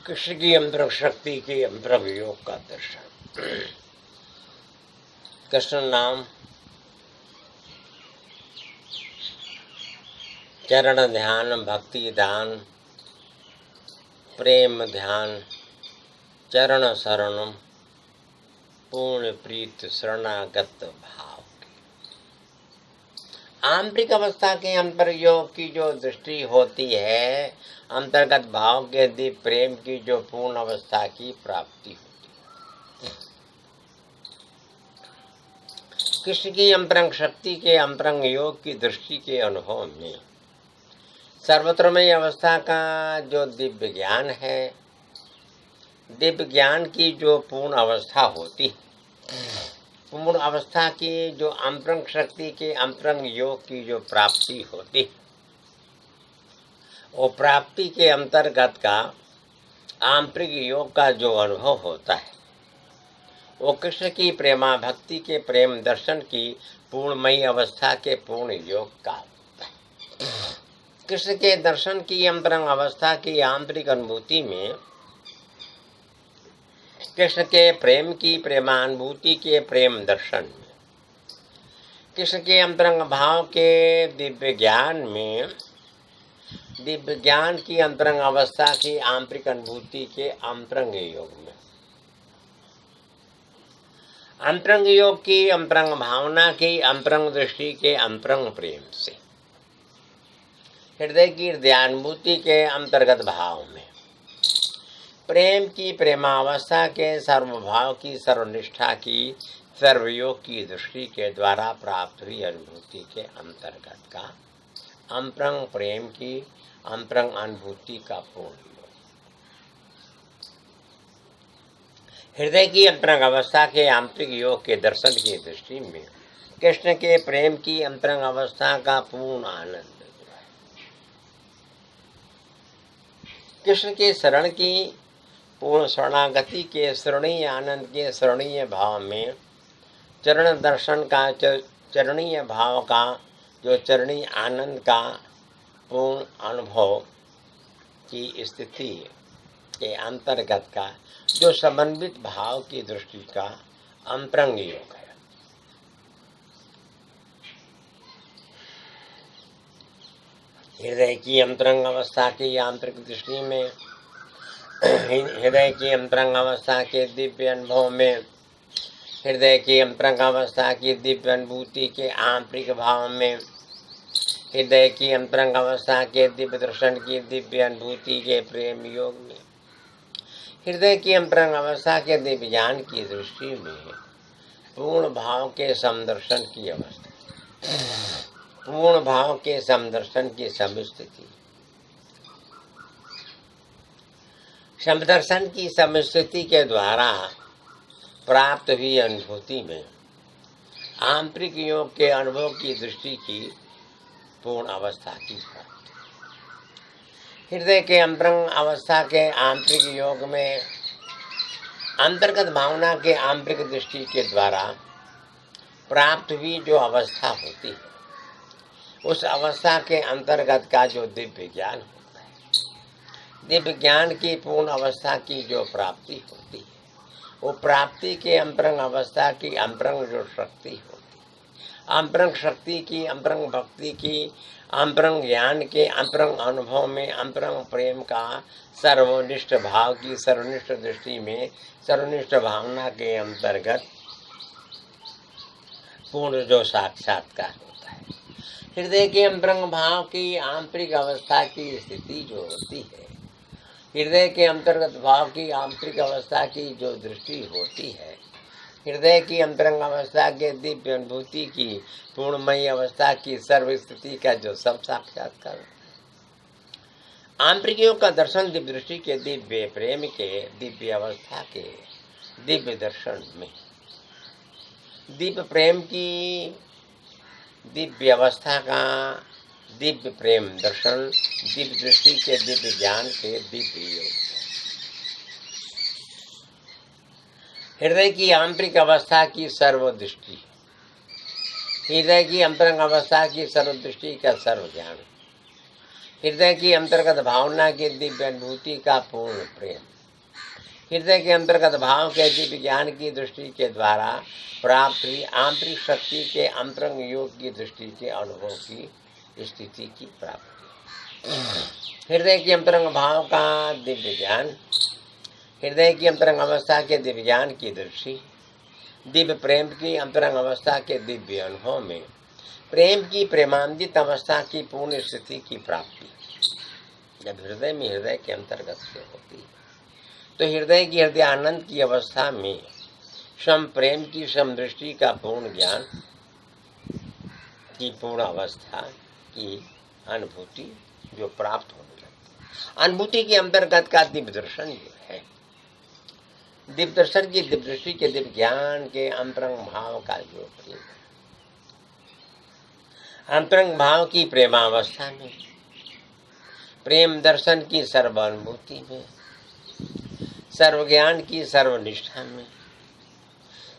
कृष्ण की अंतरंग शक्ति के अंतरंग योग का दर्शन। कृष्ण नाम, चरण ध्यान, भक्ति ध्यान, प्रेम ध्यान, चरण शरण, पूर्ण प्रीत शरणागत भाव की आंतरिक अवस्था के अंतर योग की जो दृष्टि होती है, अंतर्गत भाव के दिव्य प्रेम की जो पूर्ण अवस्था की प्राप्ति होती है। कृष्ण की अंतरंग शक्ति के अंतरंग योग की दृष्टि के अनुभव में सर्वत्रमय अवस्था का जो दिव्य ज्ञान है, दिव्य ज्ञान की जो पूर्ण अवस्था होती है, पूर्ण अवस्था की जो अंतरंग शक्ति के अंतरंग योग की जो प्राप्ति होती है, वो प्राप्ति के अंतर्गत का आंतरिक योग का जो अनुभव होता है, वो कृष्ण की प्रेमा भक्ति के प्रेम दर्शन की पूर्णमयी अवस्था के पूर्ण योग का होता है। कृष्ण के दर्शन की अंतरंग अवस्था की आंतरिक अनुभूति में, कृष्ण के प्रेम की प्रेमानुभूति के प्रेम दर्शन में, कृष्ण के अंतरंग भाव के दिव्य ज्ञान में, दिव्य ज्ञान की अंतरंग अवस्था की आंतरिक अनुभूति के अंतरंग योग में, अंतरंग योग की अंतरंग भावना की अंतरंग दृष्टि के अंतरंग प्रेम से, हृदय की हृदयानुभूति के अंतर्गत भाव में, प्रेम की प्रेमावस्था के सर्वभाव की सर्वनिष्ठा की सर्वयोग की दृष्टि के द्वारा प्राप्त हुई अनुभूति के अंतर्गत का अंतरंग प्रेम की अंतरंग अनुभूति का पूर्ण योग, हृदय की अंतरंग अवस्था के आंतरिक योग के दर्शन की दृष्टि में कृष्ण के प्रेम की अंतरंग अवस्था का पूर्ण आनंद, कृष्ण के शरण की पूर्ण शरणागति के शरणीय आनंद के शरणीय भाव में, चरण दर्शन का चरणीय भाव का जो चरणीय आनंद का पूर्ण अनुभव की स्थिति के अंतर्गत का जो समन्वित भाव की दृष्टि का अंतरंग योग है। हृदय की अंतरंग अवस्था की आंतरिक दृष्टि में, हृदय की अंतरंग अवस्था के दिव्य अनुभव में, हृदय की अंतरंग अवस्था की दिव्य अनुभूति के आंतरिक भाव में, हृदय की अंतरंग अवस्था के दिव्य दर्शन की दिव्य अनुभूति के प्रेम योग में, हृदय की अंतरंग अवस्था के दिव्य ज्ञान की दृष्टि में पूर्ण भाव के समदर्शन की अवस्था, पूर्ण भाव के समदर्शन की समस्थिति, समदर्शन की समस्थिति के द्वारा प्राप्त हुई अनुभूति में आंतरिक योग के अनुभव की दृष्टि की पूर्ण अवस्था की प्राप्ति, हृदय के अंतरंग अवस्था के आंतरिक योग में अंतर्गत भावना के आंतरिक दृष्टि के द्वारा प्राप्त हुई जो अवस्था होती है, उस अवस्था के अंतर्गत का जो दिव्य ज्ञान होता है, दिव्य ज्ञान की पूर्ण अवस्था की जो प्राप्ति होती है, वो प्राप्ति के अंतरंग अवस्था की अंतरंग जो शक्ति होती है, अंतरंग शक्ति की, अंतरंग भक्ति की, अंतरंग ज्ञान के अंतरंग अनुभव में, अंतरंग प्रेम का सर्वनिष्ठ भाव की सर्वनिष्ठ दृष्टि में, सर्वनिष्ठ भावना के अंतर्गत पूर्ण जो साक्षात्कार होता है, हृदय के अंतरंग भाव की आंतरिक अवस्था की स्थिति जो होती है, हृदय के अंतर्गत भाव की आंतरिक अवस्था की जो दृष्टि होती है, हृदय की अंतरंग अवस्था के दिव्य अनुभूति की पूर्णमयी अवस्था की सर्व स्थिति का जो सब साक्षात्कार, आंतरिक योग का दर्शन दिव्य दृष्टि के दिव्य प्रेम के दिव्य अवस्था के दिव्य दर्शन में, दिव्य प्रेम की दिव्य अवस्था का दिव्य प्रेम दर्शन, दिव्य दृष्टि के दिव्य ज्ञान के दिव्य योग, हृदय की आंतरिक अवस्था की सर्वदृष्टि, हृदय की अंतरंग अवस्था की सर्वदृष्टि का सर्व ज्ञान, हृदय की अंतर्गत भावना की दिव्य अनुभूति का पूर्ण प्रेम, हृदय के अंतर्गत भाव के दिव्य ज्ञान की दृष्टि के द्वारा प्राप्त हुई आंतरिक शक्ति के अंतरंग योग की दृष्टि के अनुभव की स्थिति की प्राप्ति। हृदय के अंतरंग भाव का दिव्य ज्ञान, हृदय की अंतरंग अवस्था के दिव्य ज्ञान की दृष्टि, दिव्य प्रेम की अंतरंग अवस्था के दिव्य अनुभव में प्रेम की प्रेमान्वित अवस्था की पूर्ण स्थिति की प्राप्ति जब हृदय में हृदय के अंतर्गत से होती है, तो हृदय की हृदय आनंद की अवस्था में सम प्रेम की समदृष्टि का पूर्ण ज्ञान की पूर्ण अवस्था की अनुभूति जो प्राप्त होने लगती है। अनुभूति के अंतर्गत का दिव्य दर्शन जो है, दिव्य दर्शन की दिव्य दृष्टि के दिव्य ज्ञान के अंतरंग भाव का जो प्रेम, अंतरंग भाव की प्रेमावस्था में, प्रेम दर्शन की सर्व अनुभूति में, सर्व ज्ञान की सर्वनिष्ठा में,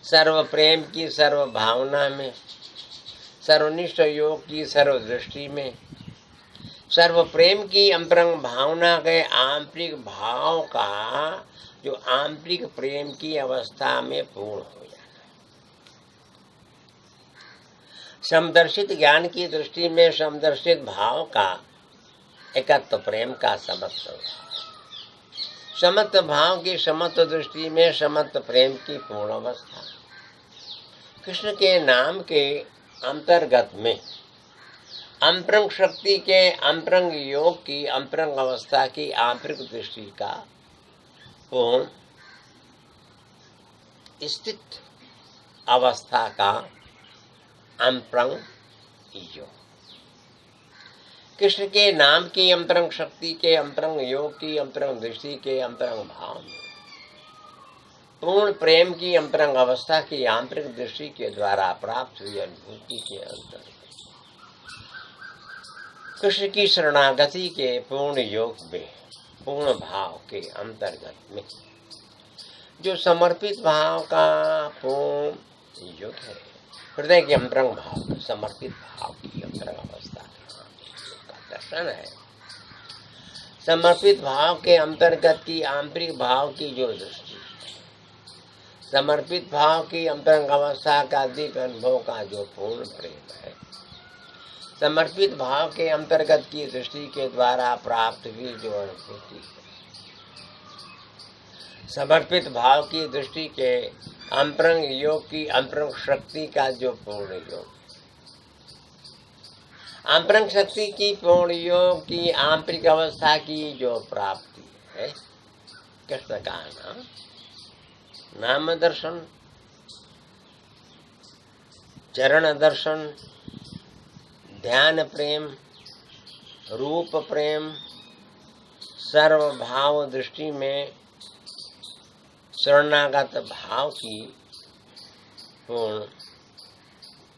सर्व प्रेम की सर्व भावना में, सर्वनिष्ठ योग की सर्व दृष्टि में, सर्व प्रेम की अंतरंग भावना के आंतरिक भाव का जो आंतरिक प्रेम की अवस्था में पूर्ण हो जाना। समदर्शित ज्ञान की दृष्टि में समदर्शित भाव का एकत्व प्रेम का समत्व, समत्व भाव की समत्व दृष्टि में समत्व प्रेम की पूर्ण अवस्था। कृष्ण के नाम के अंतर्गत में अंतरंग शक्ति के अंतरंग योग की अंतरंग अवस्था की आंतरिक दृष्टि का पूर्ण स्थित अवस्था का अंतरंग योग, कृष्ण के नाम की अंतरंग शक्ति के अंतरंग योग की अंतरंग दृष्टि के अंतरंग भाव में पूर्ण प्रेम की अंतरंग अवस्था की आंतरिक दृष्टि के द्वारा प्राप्त हुई अनुभूति के अंतर्गत कृष्ण की शरणागति के पूर्ण योग में पूर्ण भाव के अंतर्गत में जो समर्पित भाव का पूर्ण योग है, हृदय के अंतरंग भाव का समर्पित भाव की अंतरंग अवस्था का दर्शन है। समर्पित भाव के अंतर्गत की आंतरिक भाव की जो दृष्टि, समर्पित भाव की अंतरंग अवस्था का दिव्य अनुभव का जो पूर्ण प्रेम है, समर्पित भाव के अंतर्गत की दृष्टि के द्वारा प्राप्त हुई जो अनुभूति है, समर्पित भाव की दृष्टि के अंतरंग योग की अंतरंग शक्ति का जो पूर्ण योग, अंतरंग शक्ति की पूर्ण योग की आंतरिक अवस्था की जो प्राप्ति है, कृष्ण का नाम दर्शन, चरण दर्शन, ध्यान प्रेम, रूप प्रेम, सर्व भाव दृष्टि में शरणागत भाव की पूर्ण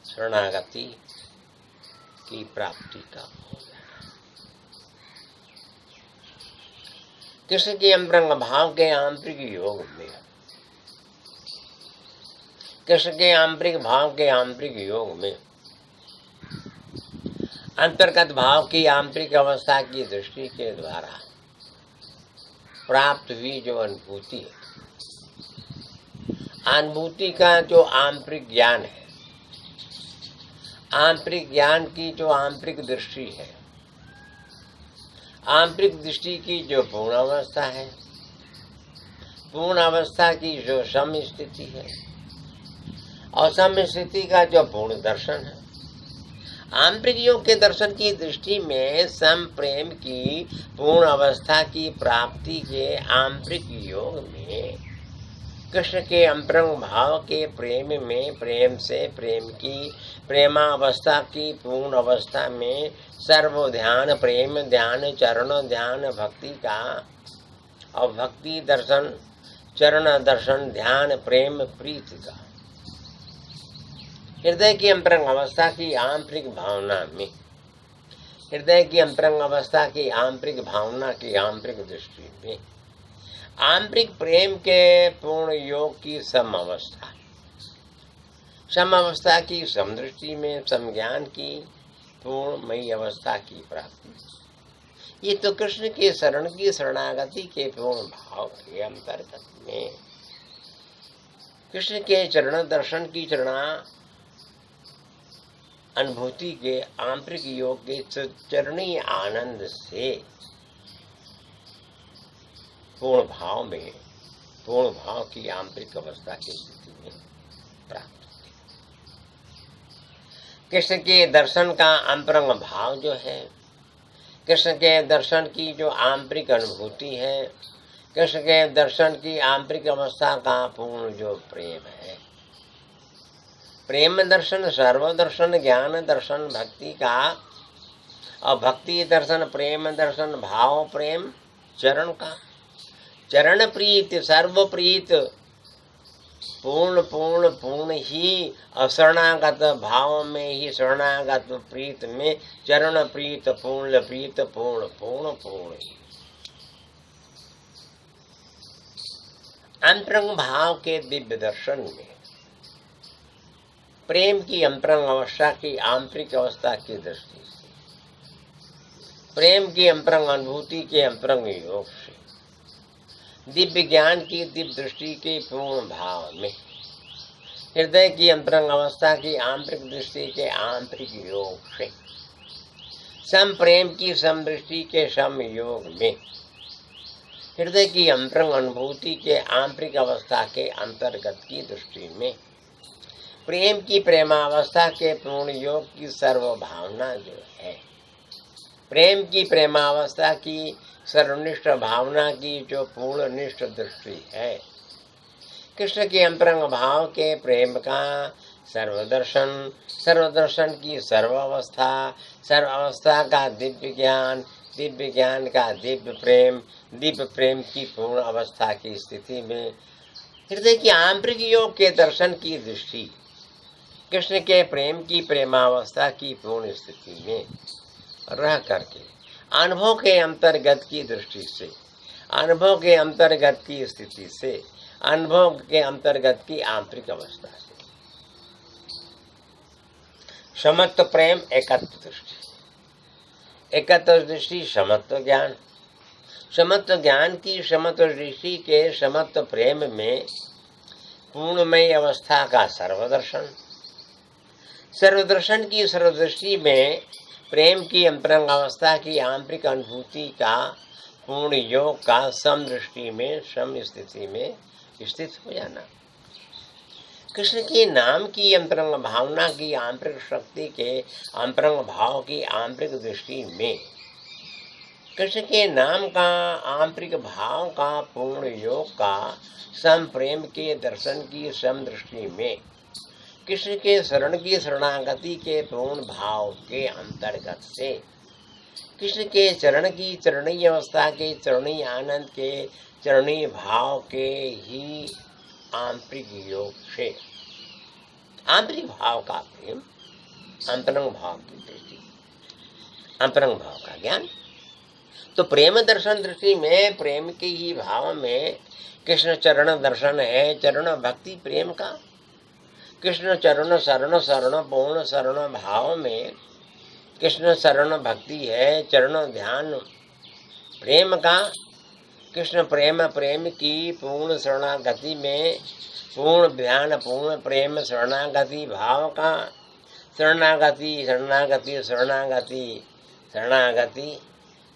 शरणागति की प्राप्ति का हो जाना। कृष्ण के अंतरंग भाव के आंतरिक योग में, कृष्ण के आंतरिक भाव के आंतरिक योग में अंतर्गत भाव की आंतरिक अवस्था की दृष्टि के द्वारा प्राप्त हुई जो अनुभूति है, अनुभूति का जो आंतरिक ज्ञान है, आंतरिक ज्ञान की जो आंतरिक दृष्टि है, आंतरिक दृष्टि की जो पूर्ण अवस्था है, पूर्ण अवस्था की जो सम स्थिति है और सम स्थिति का जो पूर्ण दर्शन है, आंतरिक योग के दर्शन की दृष्टि में सम प्रेम की पूर्ण अवस्था की प्राप्ति के आंतरिक योग में कृष्ण के अंतरंग भाव के प्रेम में प्रेम से प्रेम की प्रेमावस्था की पूर्ण अवस्था में सर्व ध्यान प्रेम ध्यान चरण ध्यान भक्ति का और भक्ति दर्शन चरण दर्शन ध्यान प्रेम प्रीति का हृदय की अंतरंग अवस्था की आंतरिक भावना में, हृदय की अंतरंग अवस्था की आंतरिक भावना की आंतरिक दृष्टि में आंतरिक प्रेम के पूर्ण योग की सम अवस्था, सम अवस्था की समदृष्टि में सम ज्ञान की पूर्णमयी अवस्था की प्राप्ति, ये तो कृष्ण के शरण की शरणागति के पूर्ण भाव के अंतर्गत में कृष्ण के चरण दर्शन की चरणा अनुभूति के आंतरिक योग के चरणीय आनंद से पूर्ण भाव में, पूर्ण भाव की आंतरिक अवस्था की स्थिति में प्राप्त होती। कृष्ण के दर्शन का अंतरंग भाव जो है, कृष्ण के दर्शन की जो आंतरिक अनुभूति है, कृष्ण के दर्शन की आंतरिक अवस्था का पूर्ण जो प्रेम है, प्रेम दर्शन, सर्व दर्शन, ज्ञान दर्शन, भक्ति का, और भक्ति दर्शन, प्रेम दर्शन, भाव प्रेम चरण का, चरण प्रीत, सर्व प्रीत, पूर्ण पूर्ण पूर्ण ही अशरणागत भाव में ही, शरणागत प्रीत में चरण प्रीत, पूर्ण प्रीत, पूर्ण पूर्ण पूर्ण ही अंतरंग भाव के दिव्य दर्शन में प्रेम की अंतरंग अवस्था की आंतरिक अवस्था की दृष्टि से, प्रेम की अंतरंग अनुभूति के अंतरंग योग से, दिव्य ज्ञान की दिव्य दृष्टि के पूर्ण भाव में, हृदय की अंतरंग अवस्था की आंतरिक दृष्टि के आंतरिक योग से, सम प्रेम की सम दृष्टि के सम योग में, हृदय की अंतरंग अनुभूति के आंतरिक अवस्था के अंतर्गत की दृष्टि में, प्रेम की प्रेमावस्था के पूर्ण योग की सर्व भावना जो है, प्रेम की प्रेमावस्था की सर्वनिष्ठ भावना की जो पूर्ण निष्ठ दृष्टि है, कृष्ण के अंतरंग भाव के प्रेम का सर्वदर्शन, सर्वदर्शन की सर्वावस्था, सर्वावस्था का दिव्य ज्ञान, दिव्य ज्ञान का दिव्य प्रेम, दिव्य प्रेम की पूर्ण अवस्था की स्थिति में, हृदय की आंतरिक योग के दर्शन की दृष्टि, कृष्ण के प्रेम की प्रेमावस्था की पूर्ण स्थिति में रह करके अनुभव के अंतर्गत की दृष्टि से, अनुभव के अंतर्गत की स्थिति से, अनुभव के अंतर्गत की आंतरिक अवस्था से, समत्व प्रेम एकत्व दृष्टि, एकत्व दृष्टि समत्व ज्ञान, समत्व ज्ञान की समत्व दृष्टि के समत्व प्रेम में पूर्णमय अवस्था का सर्वदर्शन, सर्वदर्शन की सर्वदृष्टि में प्रेम की अंतरंग अवस्था की आंतरिक अनुभूति का पूर्ण योग का सम दृष्टि में, सम स्थिति में स्थित हो जाना, कृष्ण के नाम की अंतरंग भावना की आंतरिक शक्ति के अंतरंग भाव की आंतरिक दृष्टि में, कृष्ण के नाम का आंतरिक भाव का पूर्ण योग का सम प्रेम के दर्शन की सम दृष्टि में, कृष्ण के शरण की शरणागति के पूर्ण भाव के अंतर्गत से, कृष्ण के चरण की चरणीय अवस्था के चरणीय आनंद के चरणीय भाव के ही आंतरिक योग से, आंतरिक भाव का प्रेम, अंतरंग भाव की दृष्टि, अंतरंग भाव का ज्ञान, तो प्रेम दर्शन दृष्टि में प्रेम के ही भाव में कृष्ण चरण दर्शन है, चरण भक्ति प्रेम का, कृष्ण चरण शरण शरण पूर्ण शरण भाव में कृष्ण शरण भक्ति है, चरण ध्यान प्रेम का, कृष्ण प्रेम प्रेम की पूर्ण शरणागति में पूर्ण ध्यान पूर्ण प्रेम शरणागति भाव का, शरणागति शरणागति शरणागति शरणागति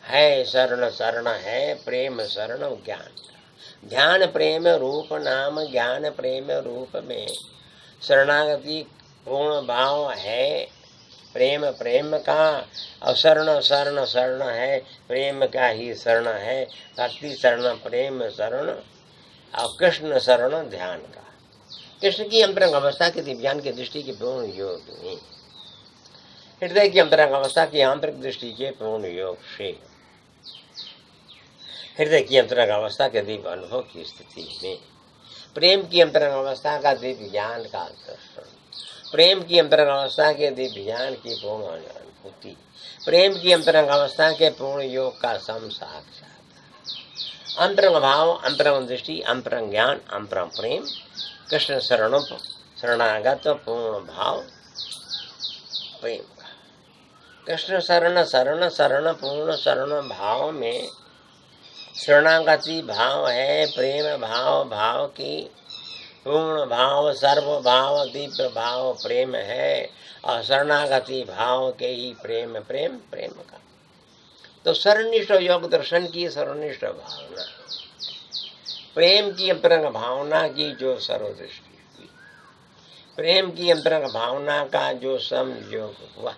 है, शरण शरण है, प्रेम शरण ज्ञान, ध्यान प्रेम रूप नाम ज्ञान प्रेम रूप में शरणागति पूर्ण भाव है, प्रेम प्रेम का, और शरण शरण शरण है, प्रेम का ही शरण है, भक्ति शरण प्रेम शरण, और कृष्ण शरण ध्यान का, कृष्ण की अंतरंग अवस्था के दिव्यान की दृष्टि के पूर्ण योग में, हृदय की अंतरंग अवस्था की आंतरिक दृष्टि के पूर्ण योग से, हृदय की अंतरंग अवस्था के दिव्य अनुभव की स्थिति में, प्रेम की अंतरंग अवस्था का दिव्य ज्ञान का दर्शन, प्रेम की अंतरंग अवस्था के दिव्य ज्ञान की पूर्ण अनुभूति, प्रेम की अंतरंग अवस्था के पूर्ण योग का सम साक्षात, अंतरंग भाव, अंतरंग दृष्टि, अंतरंग ज्ञान, अंतरंग प्रेम, कृष्ण शरणागत पूर्ण भाव प्रेम का, कृष्ण शरण शरण शरण पूर्ण शरण भाव में शरणागति भाव है, प्रेम भाव, भाव की पूर्ण भाव, सर्व भाव, दिव्य भाव प्रेम है, और शरणागति भाव के ही प्रेम प्रेम प्रेम का। तो सर्वनिष्ठ योग दर्शन की सर्वनिष्ठ भावना, प्रेम की अंतरंग भावना की जो सर्वदृष्टि हुई, प्रेम की अंतरंग भावना का जो समयोग हुआ,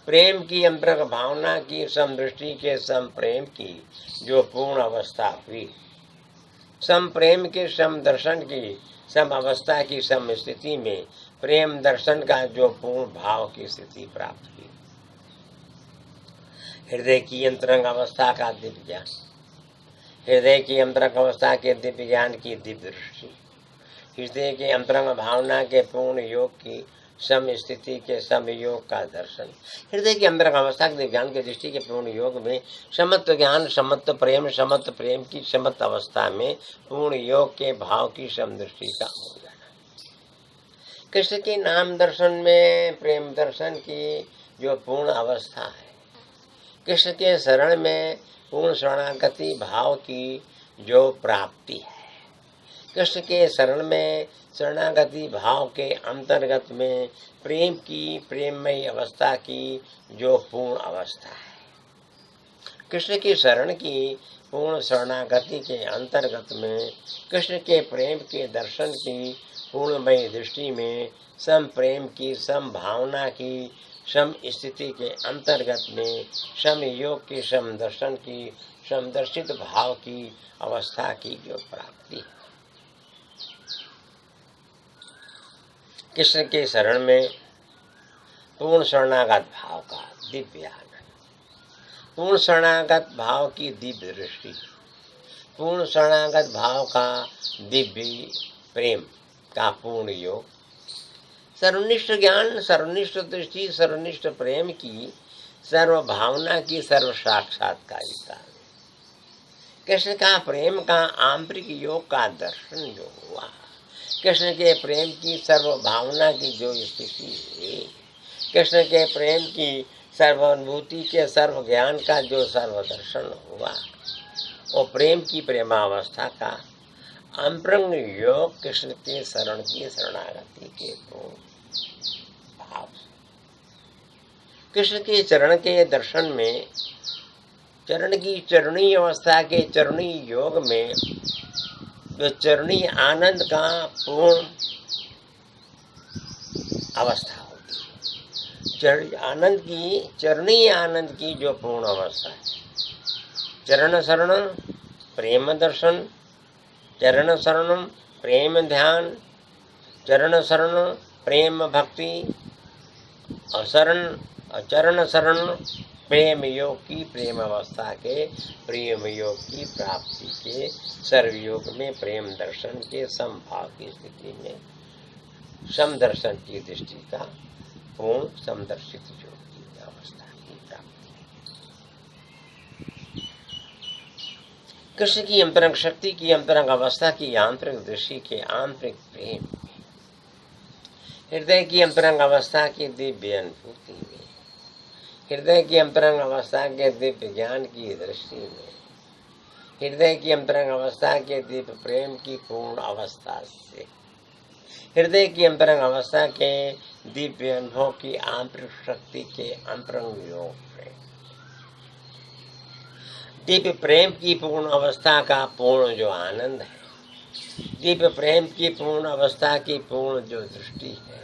प्रेम की अंतरंग भावना की समदृष्टि के सम प्रेम की जो पूर्ण अवस्था हुई, सम प्रेम के सम दर्शन की सम अवस्था की सम स्थिति में प्रेम दर्शन का जो पूर्ण भाव की स्थिति प्राप्त हुई, हृदय की अंतरंग अवस्था का दिव्य ज्ञान, हृदय की अंतरंग अवस्था के दिव्य ज्ञान की दिव्य दृष्टि, हृदय के अंतरंग भावना के पूर्ण योग की सम स्थिति के सम योग का दर्शन, हृदय के अंतरंग अवस्था के ज्ञान के दृष्टि के पूर्ण योग में समत्व ज्ञान, समत्व प्रेम की समत्व अवस्था में पूर्ण योग के भाव की समदृष्टि का हो जाना। कृष्ण के नाम दर्शन में प्रेम दर्शन की जो पूर्ण अवस्था है, कृष्ण के शरण में पूर्ण शरणागति भाव की जो प्राप्ति है, कृष्ण के शरण में शरणागति भाव के अंतर्गत में प्रेम की प्रेममयी अवस्था की जो पूर्ण अवस्था है, कृष्ण की शरण की पूर्ण शरणागति के अंतर्गत में कृष्ण के प्रेम के दर्शन की पूर्णमयी दृष्टि में सम प्रेम की सम भावना की सम स्थिति के अंतर्गत में सम योग की सम दर्शन की समदर्शित भाव की अवस्था की जो प्राप्ति है, कृष्ण के शरण में पूर्ण शरणागत भाव का दिव्य आनंद, पूर्ण शरणागत भाव की दिव्य दृष्टि, पूर्ण शरणागत भाव का दिव्य प्रेम का पूर्ण योग, सर्वनिष्ठ ज्ञान, सर्वनिष्ठ दृष्टि, सर्वनिष्ठ प्रेम की सर्व भावना की सर्व साक्षात्कारिता, कृष्ण का प्रेम का आंतरिक योग का दर्शन जो हुआ, कृष्ण के प्रेम की सर्व भावना की जो स्थिति है, कृष्ण के प्रेम की सर्वानुभूति के सर्व ज्ञान का जो सर्वदर्शन हुआ, वो प्रेम की प्रेमावस्था का अंतरंग योग कृष्ण के शरण की शरणागति के पूर्ण भाव, कृष्ण के चरण के दर्शन में चरण की चरणी अवस्था के चरणी योग में जो चरणी आनंद का पूर्ण अवस्था होती है, चरणी आनंद की जो पूर्ण अवस्था है, चरण शरण प्रेम दर्शन, चरण शरण प्रेम ध्यान, चरण शरण प्रेम भक्ति, और चरण शरण प्रेम योग की प्रेम अवस्था के प्रेम योग की प्राप्ति के सर्वयोग में प्रेम दर्शन के समभाव की स्थिति में समदर्शन की दृष्टि का पूर्ण समदर्शित योग की अवस्था की प्राप्ति। कृष्ण की अंतरंग शक्ति की अंतरंग अवस्था की आंतरिक दृष्टि के आंतरिक प्रेम, हृदय की अंतरंग अवस्था की दिव्य अनुभूति में, हृदय की अंतरंग अवस्था के दिव्य ज्ञान की दृष्टि में, हृदय की अंतरंग अवस्था के दिव्य प्रेम की पूर्ण अवस्था से, हृदय की अंतरंग अवस्था के दिव्य अनुभव की आंतरिक शक्ति के अंतरंग योग में, दिव्य प्रेम की पूर्ण अवस्था का पूर्ण जो आनंद है, दिव्य प्रेम की पूर्ण अवस्था की पूर्ण जो दृष्टि है,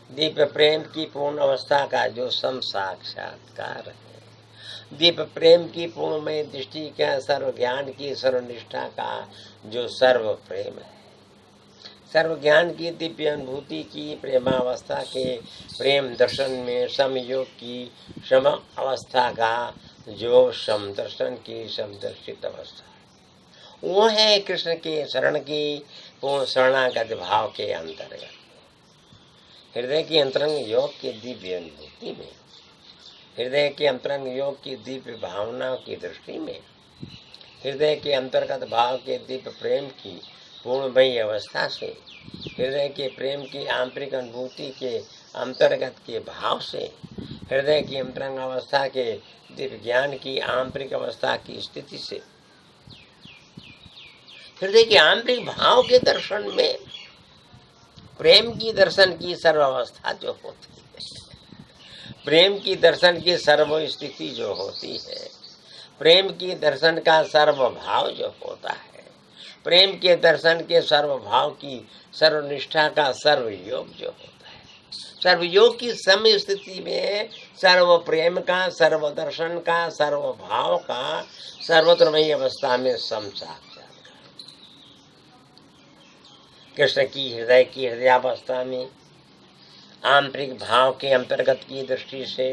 दिव्य प्रेम की पूर्ण अवस्था का जो सम साक्षात्कार है, दिव्य प्रेम की पूर्णमय दृष्टि का सर्व ज्ञान की सर्वनिष्ठा का जो सर्व प्रेम है, सर्व ज्ञान की दिव्य अनुभूति की प्रेमावस्था के प्रेम दर्शन में समयोग की सम अवस्था का जो समदर्शन की समदर्शित अवस्था, वो है कृष्ण के शरण की पूर्ण शरणागत भाव के अंतर्गत, हृदय की अंतरंग योग की दिव्य अनुभूति में, हृदय के अंतरंग योग की दिव्य भावना की दृष्टि में, हृदय के अंतर्गत भाव के दिव्य प्रेम की पूर्णमयी अवस्था से, हृदय के प्रेम की आंतरिक अनुभूति के अंतर्गत के भाव से, हृदय की अंतरंग अवस्था के दिव्य ज्ञान की आंतरिक अवस्था की स्थिति से हृदय के आंतरिक भाव के दर्शन में प्रेम की दर्शन की सर्वावस्था जो होती है, प्रेम की दर्शन की सर्व स्थिति जो होती है, प्रेम की दर्शन का सर्वभाव जो होता है, प्रेम के दर्शन के सर्वभाव की सर्वनिष्ठा का सर्वयोग जो होता है, सर्वयोग की सम स्थिति में सर्व प्रेम का, सर्व दर्शन का, सर्वभाव का सर्वत्रमयी अवस्था में समसाक्षात्कार कृष्ण की हृदयावस्था में आंतरिक भाव के अंतर्गत की दृष्टि से,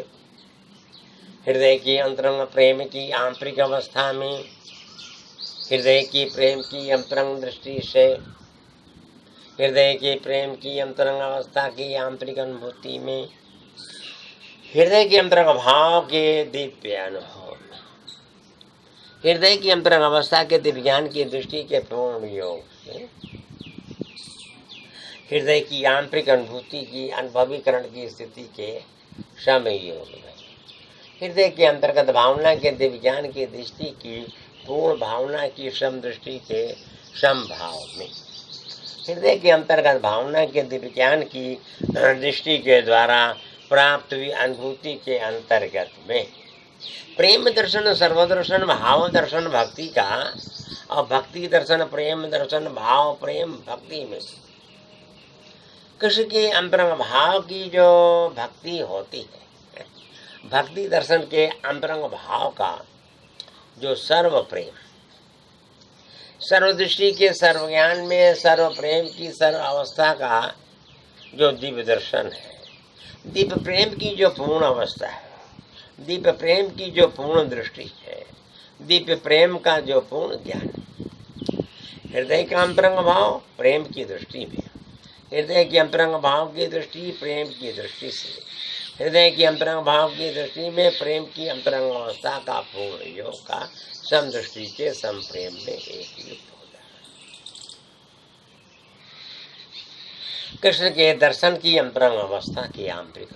हृदय की अंतरंग प्रेम की आंतरिक अवस्था में, हृदय की प्रेम की अंतरंग दृष्टि से, हृदय के प्रेम की अंतरंग अवस्था की आंतरिक अनुभूति में, हृदय के अंतरंग भाव के दिव्य अनुभव में, हृदय की अंतरंग अवस्था के दिव्य ज्ञान की दृष्टि के पूर्ण योग में, हृदय की आंतरिक अनुभूति की अनुभवीकरण की स्थिति के सम योग में, हृदय के अंतर्गत भावना के दिव्य ज्ञान की दृष्टि की पूर्ण भावना की सम दृष्टि के समभाव में, हृदय के अंतर्गत भावना के दिव्य ज्ञान की दृष्टि के द्वारा प्राप्त हुई अनुभूति के अंतर्गत में, प्रेम दर्शन, सर्वदर्शन, भाव दर्शन भक्ति का, और भक्ति दर्शन, प्रेम दर्शन, भाव प्रेम भक्ति में कृष्ण के अंतरंग भाव की जो भक्ति होती है, भक्ति दर्शन के अंतरंग भाव का जो सर्व प्रेम, सर्वदृष्टि के सर्व ज्ञान में सर्व प्रेम की सर्व अवस्था का जो दिव्य दर्शन है, दिव्य प्रेम की जो पूर्ण अवस्था है, दिव्य प्रेम की जो पूर्ण दृष्टि है, दिव्य प्रेम का जो पूर्ण ज्ञान, हृदय का अंतरंग भाव प्रेम की दृष्टि में, हृदय के अंतरंग भाव की दृष्टि प्रेम की दृष्टि से, हृदय की अंतरंग भाव की दृष्टि में प्रेम की अंतरंग अवस्था का पूर्ण योग का सम दृष्टि के सम प्रेम में एक युक्त हो जाए। कृष्ण के दर्शन की अंतरंग अवस्था की आंतरिक,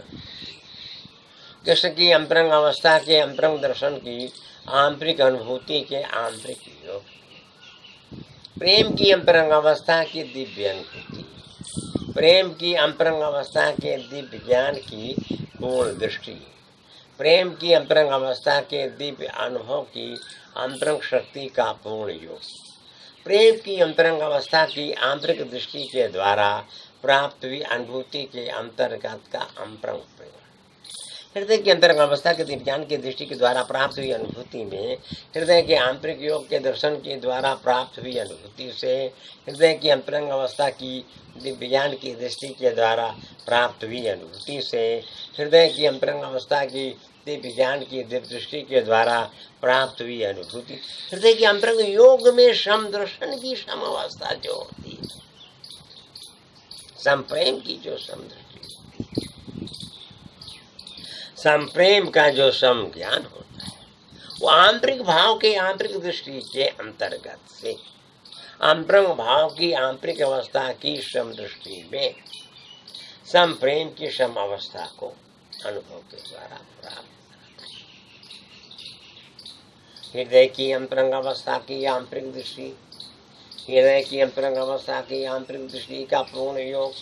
कृष्ण की अंतरंग अवस्था के अंतरंग दर्शन की आंतरिक अनुभूति के आंतरिक योग, प्रेम की अंतरंग अवस्था की दिव्य अनुभूति, प्रेम की अंतरंग अवस्था के दिव्य ज्ञान की पूर्ण दृष्टि, प्रेम की अंतरंग अवस्था के दिव्य अनुभव की अंतरंग शक्ति का पूर्ण योग, प्रेम की अंतरंग अवस्था की आंतरिक दृष्टि के द्वारा प्राप्त हुई अनुभूति के अंतर्गत का अंतरंग प्रेम, हृदय की अंतरंग अवस्था के दिव्य ज्ञान की दृष्टि के द्वारा प्राप्त हुई अनुभूति में, हृदय के आंतरिक योग के दर्शन के द्वारा प्राप्त हुई अनुभूति से, हृदय की अंतरंग अवस्था की दिव्य ज्ञान की दृष्टि के द्वारा प्राप्त हुई अनुभूति से, हृदय की अंतरंग अवस्था की दिव्य ज्ञान की दिव्य दृष्टि के द्वारा प्राप्त हुई अनुभूति, हृदय के अंतरंग योग में सम दर्शन की सम अवस्था जो होती है, सम प्रेम की जो सम दृष्टि, सम प्रेम का जो सम ज्ञान होता है, वो आंतरिक भाव के आंतरिक दृष्टि के अंतर्गत से अंतरंग भाव की आंतरिक अवस्था की सम दृष्टि में सम प्रेम की सम अवस्था को अनुभव के द्वारा प्राप्त करता है। हृदय की अंतरंग अवस्था की आंतरिक दृष्टि, हृदय की अंतरंग अवस्था की आंतरिक दृष्टि का पूर्ण योग,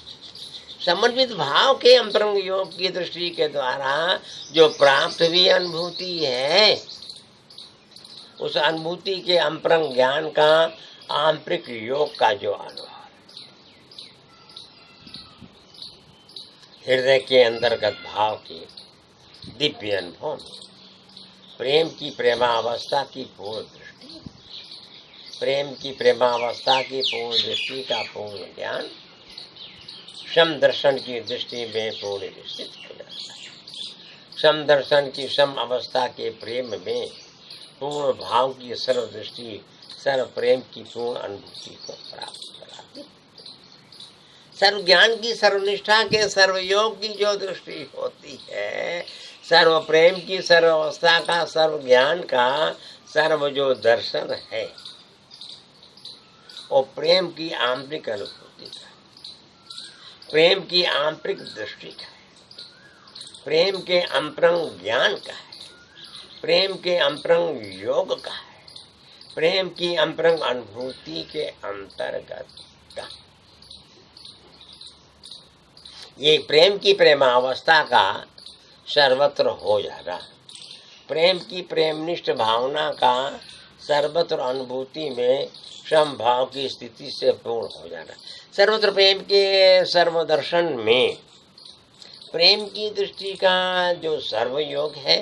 समन्वित भाव के अंतरंग योग की दृष्टि के द्वारा जो प्राप्त हुई अनुभूति है, उस अनुभूति के अंतरंग ज्ञान का आंतरिक योग का जो अनुभव, हृदय के अंतर्गत भाव के दिव्य अनुभव में प्रेम की प्रेमावस्था की पूर्ण दृष्टि, प्रेम की प्रेमावस्था की पूर्ण दृष्टि का पूर्ण ज्ञान सम दर्शन की दृष्टि में पूर्ण निश्चित हो जाता है। सम दर्शन की सम अवस्था के प्रेम में पूर्ण भाव की सर्व दृष्टि, सर्व प्रेम की पूर्ण अनुभूति को प्राप्त कराती, सर्व ज्ञान की सर्वनिष्ठा के सर्वयोग की जो दृष्टि होती है, सर्व प्रेम की सर्व अवस्था का, सर्व ज्ञान का सर्व जो दर्शन है, वो प्रेम की आंतरिक अनुभूति का, प्रेम की आंतरिक दृष्टि का, प्रेम के अंतरंग ज्ञान का है, प्रेम के अंतरंग योग का है, प्रेम की अंतरंग अनुभूति के अंतर्गत का। ये प्रेम की प्रेमावस्था का सर्वत्र हो जाना, प्रेम की प्रेमनिष्ठ भावना का सर्वत्र अनुभूति में समभाव की स्थिति से पूर्ण हो जाना। सर्वत्र प्रेम के सर्वदर्शन में प्रेम की दृष्टि का जो सर्वयोग है,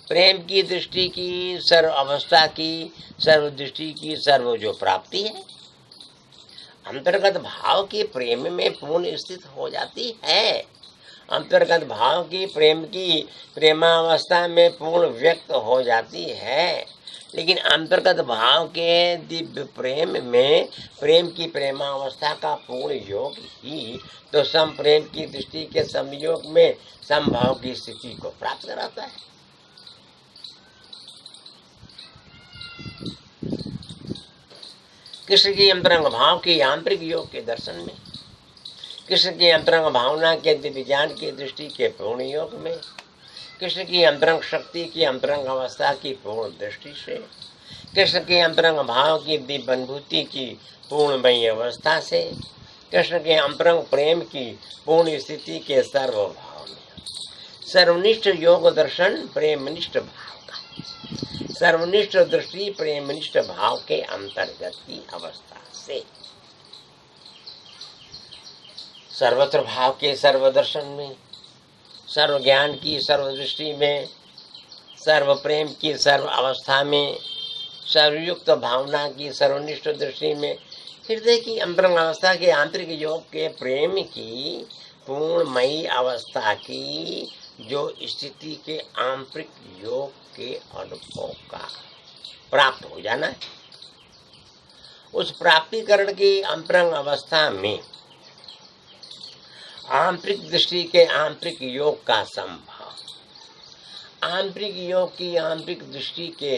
प्रेम की दृष्टि की सर्व अवस्था की, सर्व दृष्टि की सर्व जो प्राप्ति है, अंतर्गत भाव के प्रेम में पूर्ण स्थित हो जाती है। अंतर्गत भाव की प्रेम की प्रेमावस्था में पूर्ण व्यक्त हो जाती है। लेकिन अंतर्गत भाव के दिव्य प्रेम में प्रेम की प्रेमावस्था का पूर्ण योग ही तो सम प्रेम की दृष्टि के संयोग में समभाव की स्थिति को प्राप्त कराता है। कृष्ण की अंतरंग भाव के आंतरिक योग के दर्शन में, कृष्ण की अंतरंग भावना के दिव्य ज्ञान की दृष्टि के पूर्ण योग में, कृष्ण की अंतरंग शक्ति की अंतरंग अवस्था की पूर्ण दृष्टि से, कृष्ण के अंतरंग भाव की दिव्य अनुभूति की पूर्णमयी अवस्था से, कृष्ण के अंतरंग प्रेम की पूर्ण स्थिति के सर्वभाव में सर्वनिष्ठ योग दर्शन प्रेमनिष्ठ भाव का, सर्वनिष्ठ दृष्टि प्रेमनिष्ठ भाव के अंतर्गत की अवस्था से सर्वत्र भाव के सर्वदर्शन में, सर्व ज्ञान की सर्व दृष्टि में, सर्व प्रेम की सर्व अवस्था में, सर्वयुक्त भावना की सर्वनिष्ठ दृष्टि में, हृदय की अंतरंग अवस्था के आंतरिक योग के प्रेम की पूर्णमयी अवस्था की जो स्थिति के आंतरिक योग के अनुभव का प्राप्त हो जाना है, उस प्राप्तिकरण की अंतरंग अवस्था में आंतरिक दृष्टि के आंतरिक योग का संभाव, आंतरिक योग की आंतरिक दृष्टि के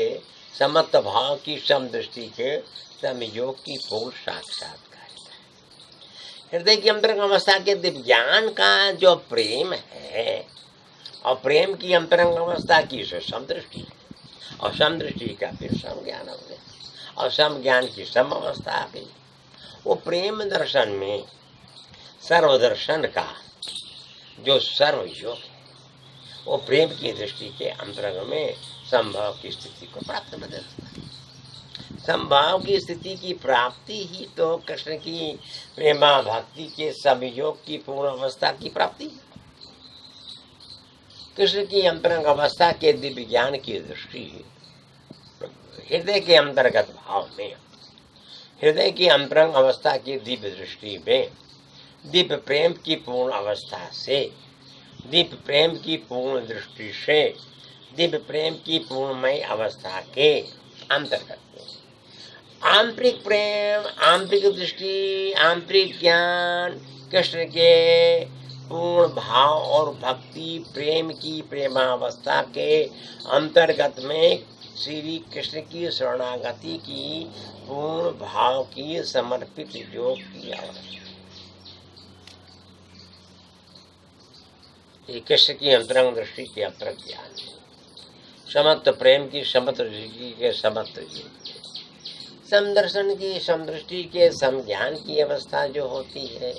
समत्व भाव की सम दृष्टि के समयोग की पूर्ण साक्षात्कार, हृदय की अंतरंग अवस्था के दिव्य ज्ञान का जो प्रेम है और प्रेम की अंतरंग अवस्था की समदृष्टि और समदृष्टि का फिर सम ज्ञान हो गया और सम ज्ञान की सम अवस्था आ गई। वो प्रेम दर्शन में सर्वदर्शन का जो सर्वयोग है वो प्रेम की दृष्टि के अंतरंग में संभाव की स्थिति को प्राप्त बदलता है। संभाव की स्थिति की प्राप्ति ही तो कृष्ण की प्रेमा भक्ति के संयोग की पूर्ण अवस्था की प्राप्ति है। कृष्ण की अंतरंग अवस्था के दिव्य ज्ञान की दृष्टि हृदय के अंतर्गत भाव में, हृदय की अंतरंग अवस्था की दिव्य दृष्टि में दिव्य प्रेम की पूर्ण अवस्था से, दिव्य प्रेम की पूर्ण दृष्टि से, दिव्य प्रेम की पूर्णमय अवस्था के अंतर्गत आंतरिक प्रेम, आंतरिक दृष्टि, आंतरिक ज्ञान, कृष्ण के पूर्ण भाव और भक्ति प्रेम की प्रेमावस्था के अंतर्गत में श्री कृष्ण की शरणागति की पूर्ण भाव की समर्पित योग की अवस्था, कृष्ण की अंतरंग दृष्टि के अंतरंग ज्ञान, समत्व प्रेम की समत्व दृष्टि के समत्व योग, समदर्शन की समदृष्टि के समज्ञान की अवस्था जो होती है,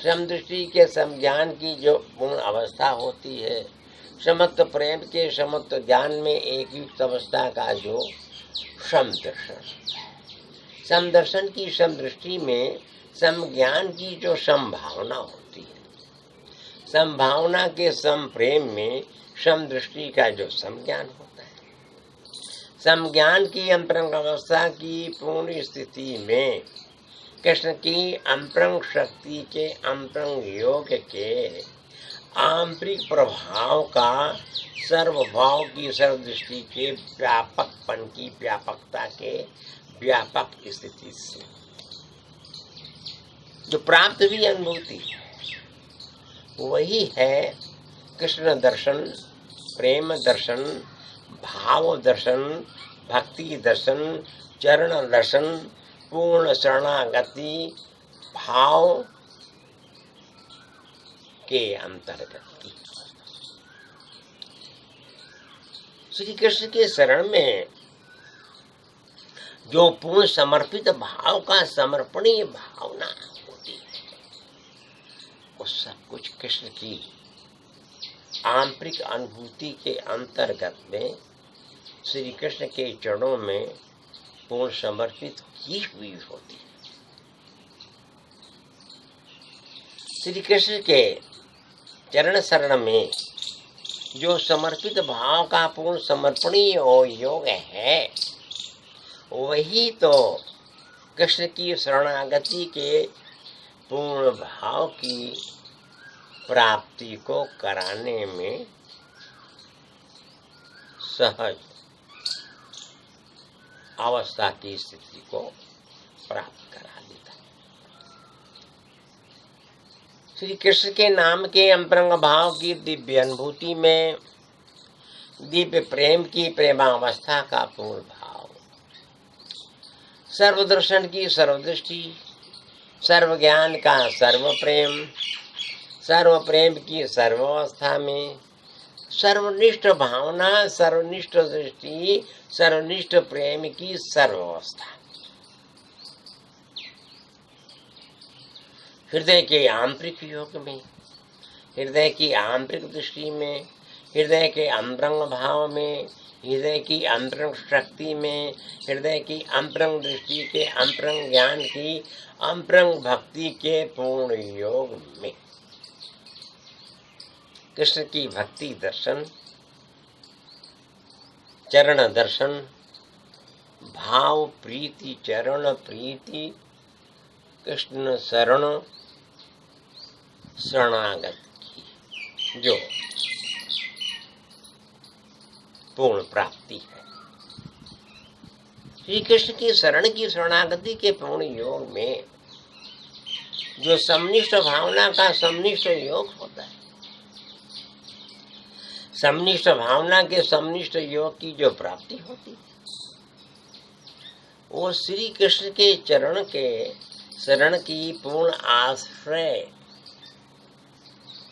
समदृष्टि के समज्ञान की जो पूर्ण अवस्था होती है, समत्व प्रेम के समत्व ज्ञान में एक युक्त अवस्था का जो समदर्शन, समदर्शन की समदृष्टि में समज्ञान की जो संभावना होती है, संभावना के सम प्रेम में समदृष्टि का जो समज्ञान होता है, समज्ञान की अंतरंग अवस्था की पूर्ण स्थिति में कृष्ण की अंतरंग शक्ति के अंतरंग योग के आंतरिक प्रभाव का सर्वभाव की सर्वदृष्टि के व्यापकपन की व्यापकता के व्यापक स्थिति से जो प्राप्त हुई अनुभूति वही है कृष्ण दर्शन, प्रेम दर्शन, भाव दर्शन, भक्ति दर्शन, चरण दर्शन, पूर्ण शरणागति भाव के अंतर्गत की श्री कृष्ण के शरण में जो पूर्ण समर्पित भाव का समर्पणीय भावना होती है, वो सब कुछ कृष्ण की आंतरिक अनुभूति के अंतर्गत में श्री कृष्ण के चरणों में पूर्ण समर्पित की हुई होती है। श्री कृष्ण के चरण शरण में जो समर्पित भाव का पूर्ण समर्पणीय योग है, वही तो कृष्ण की शरणागति के पूर्ण भाव की प्राप्ति को कराने में सहज अवस्था की स्थिति को प्राप्त करा देता है। श्री कृष्ण के नाम के अंतरंग भाव की दिव्य अनुभूति में दिव्य प्रेम की प्रेमावस्था का पूर्ण भाव, सर्वदर्शन की सर्वदृष्टि, सर्व ज्ञान का सर्व प्रेम, सर्व प्रेम की सर्वावस्था में सर्वनिष्ठ भावना, सर्वनिष्ठ दृष्टि, सर्वनिष्ठ प्रेम की सर्वावस्था, हृदय के आंतरिक योग में, हृदय की आंतरिक दृष्टि में, हृदय के अंतरंग भाव में, हृदय की अंतरंग शक्ति में, हृदय की अंतरंग दृष्टि के अंतरंग ज्ञान की अंतरंग भक्ति के पूर्ण योग में कृष्ण की भक्ति दर्शन, चरण दर्शन, भाव प्रीति, चरण प्रीति, कृष्ण शरण शरणागत की जो पूर्ण प्राप्ति है। श्री कृष्ण की शरण की शरणागति के पूर्ण योग में जो समनिष्ठ भावना का समनिष्ठ योग होता है, समनिष्ठ भावना के समनिष्ठ योग की जो प्राप्ति होती है, वो श्री कृष्ण के चरण के शरण की पूर्ण आश्रय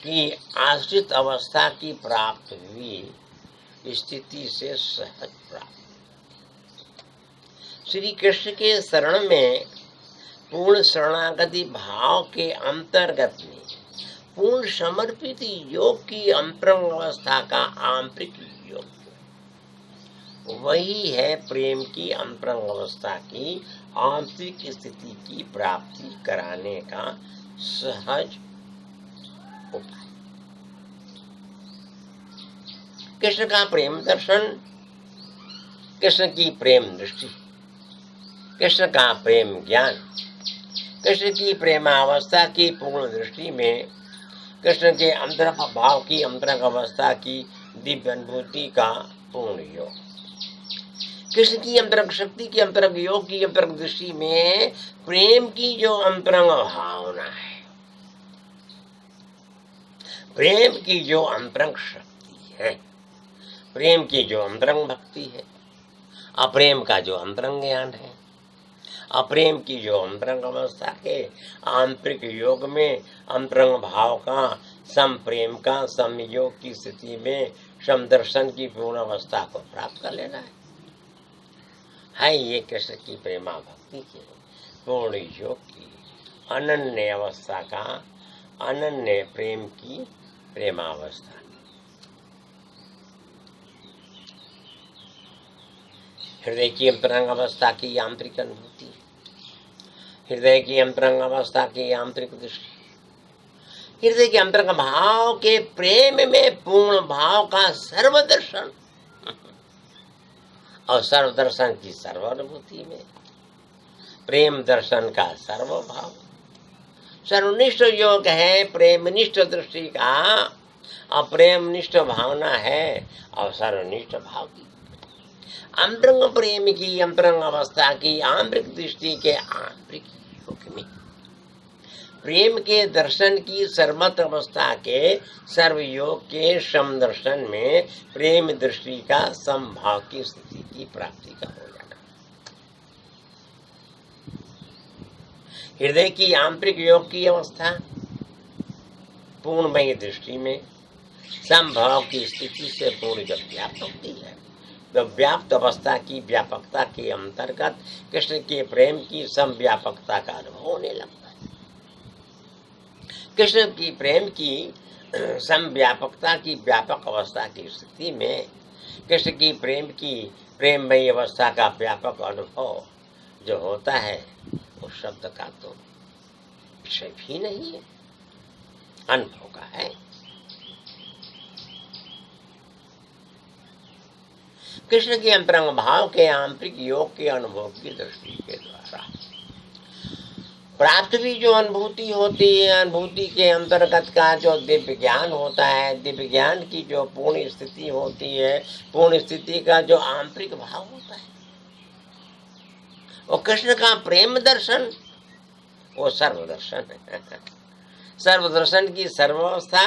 की आश्रित अवस्था की प्राप्त हुई स्थिति से सहज प्राप्त। श्री कृष्ण के शरण में पूर्ण शरणागति भाव के अंतर्गत में पूर्ण समर्पित योग की अंतरंग अवस्था का आंतरिक योग, वही है प्रेम की अंतरंग अवस्था की आंतरिक स्थिति की प्राप्ति कराने का सहज उपाय। कृष्ण का प्रेम दर्शन, कृष्ण की प्रेम दृष्टि, कृष्ण का प्रेम ज्ञान, कृष्ण की प्रेमावस्था की पूर्ण दृष्टि में कृष्ण के अंतरंग भाव की अंतरंग अवस्था की दिव्य अनुभूति का पूर्ण योग, कृष्ण की अंतरंग शक्ति की अंतरंग योग की अंतरंग दृष्टि में प्रेम की जो अंतरंग भावना है, प्रेम की जो अंतरंग शक्ति है, प्रेम की जो अंतरंग भक्ति है, अप्रेम का जो अंतरंग ज्ञान है, अप्रेम की जो अंतरंग अवस्था के आंतरिक योग में अंतरंग भाव का सम प्रेम का संयोग की स्थिति में समदर्शन की पूर्ण अवस्था को प्राप्त कर लेना है ये कृष्ण की प्रेमा भक्ति के पूर्ण योग की अनन्य अवस्था का, अनन्य प्रेम की प्रेमावस्था। हृदय की अंतरंग अवस्था की आंतरिक अनुभूति, हृदय की अंतरंग अवस्था की आंतरिक दृष्टि, हृदय के अंतरंग भाव के प्रेम में पूर्ण भाव का सर्वदर्शन और सर्वदर्शन की सर्वानुभूति में प्रेम दर्शन का सर्वभाव, सर्वनिष्ठ योग है प्रेमनिष्ठ दृष्टि का, अप्रेमनिष्ठ भावना है और सर्वनिष्ठ भाव की अंतरंग प्रेम की अंतरंग अवस्था की आंतरिक दृष्टि के आंतरिक योग में प्रेम के दर्शन की सर्वत्र अवस्था के सर्वयोग के समदर्शन में प्रेम दृष्टि का समभाव की स्थिति की प्राप्ति का हो जाना। हृदय की आंतरिक योग की अवस्था पूर्णमय दृष्टि में समभाव की स्थिति से पूर्ण जब व्याप्त होती है, तो व्याप्त अवस्था की व्यापकता के अंतर्गत कृष्ण के प्रेम की समव्यापकता का अनुभव होने लगता है। कृष्ण की प्रेम की समव्यापकता की व्यापक अवस्था की स्थिति में कृष्ण की प्रेम की प्रेममयी अवस्था का व्यापक अनुभव जो होता है उस शब्द का तो विषय भी नहीं है, अनुभव का है। कृष्ण के अंतरंग भाव के आंतरिक योग के अनुभव की दृष्टि के द्वारा प्राप्त भी जो अनुभूति होती है, अनुभूति के अंतर्गत का जो दिव्य ज्ञान होता है, दिव्य ज्ञान की जो पूर्ण स्थिति होती है, पूर्ण स्थिति का जो आंतरिक भाव होता है, और कृष्ण का प्रेम दर्शन वो सर्वदर्शन है। सर्वदर्शन की सर्वावस्था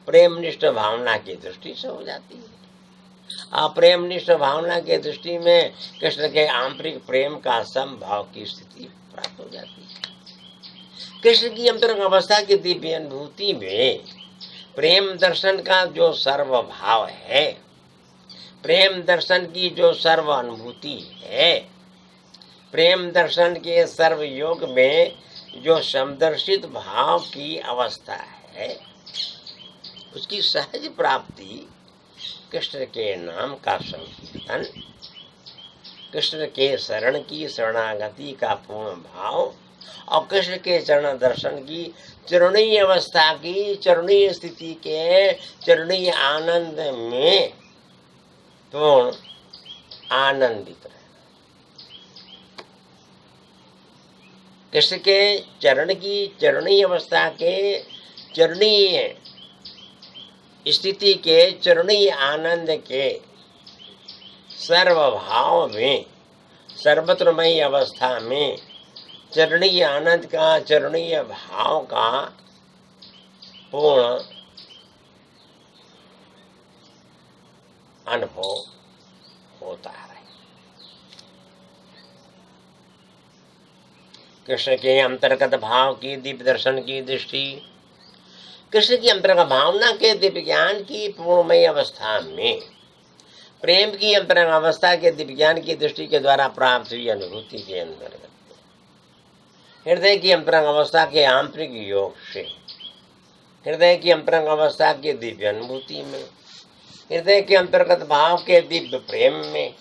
प्रेमनिष्ठ भावना की दृष्टि से हो जाती है। प्रेमनिष्ठ भावना के दृष्टि में कृष्ण के आंतरिक प्रेम का समभाव की स्थिति प्राप्त हो जाती है। कृष्ण की अंतरंग अवस्था की दिव्य अनुभूति में प्रेम दर्शन का जो सर्वभाव है, प्रेम दर्शन की जो सर्व अनुभूति है, प्रेम दर्शन के सर्व योग में जो समदर्शित भाव की अवस्था है, उसकी सहज प्राप्ति कृष्ण के नाम का संकीर्तन, कृष्ण के शरण की शरणागति का पूर्ण भाव और कृष्ण के चरण दर्शन की चरणीय अवस्था की चरणीय स्थिति के चरणीय आनंद में पूर्ण आनंदित रहना। कृष्ण के चरण की चरणीय अवस्था के चरणीय स्थिति के चरणीय आनंद के सर्वभाव में सर्वत्रमयी अवस्था में चरणीय आनंद का चरणीय भाव का पूर्ण अनुभव होता है। कृष्ण के अंतर्गत भाव की दिव्य दर्शन की दृष्टि, कृष्ण की अंतर्गत भावना के दिव्य ज्ञान की पूर्णमय अवस्था में प्रेम की अंतरंग अवस्था के दिव्य ज्ञान की दृष्टि के द्वारा प्राप्त हुई अनुभूति के अंतर्गत हृदय की अंतरंग अवस्था के आंतरिक योग से हृदय की अंतरंग अवस्था के दिव्य अनुभूति में, हृदय के अंतर्गत भाव के दिव्य प्रेम में,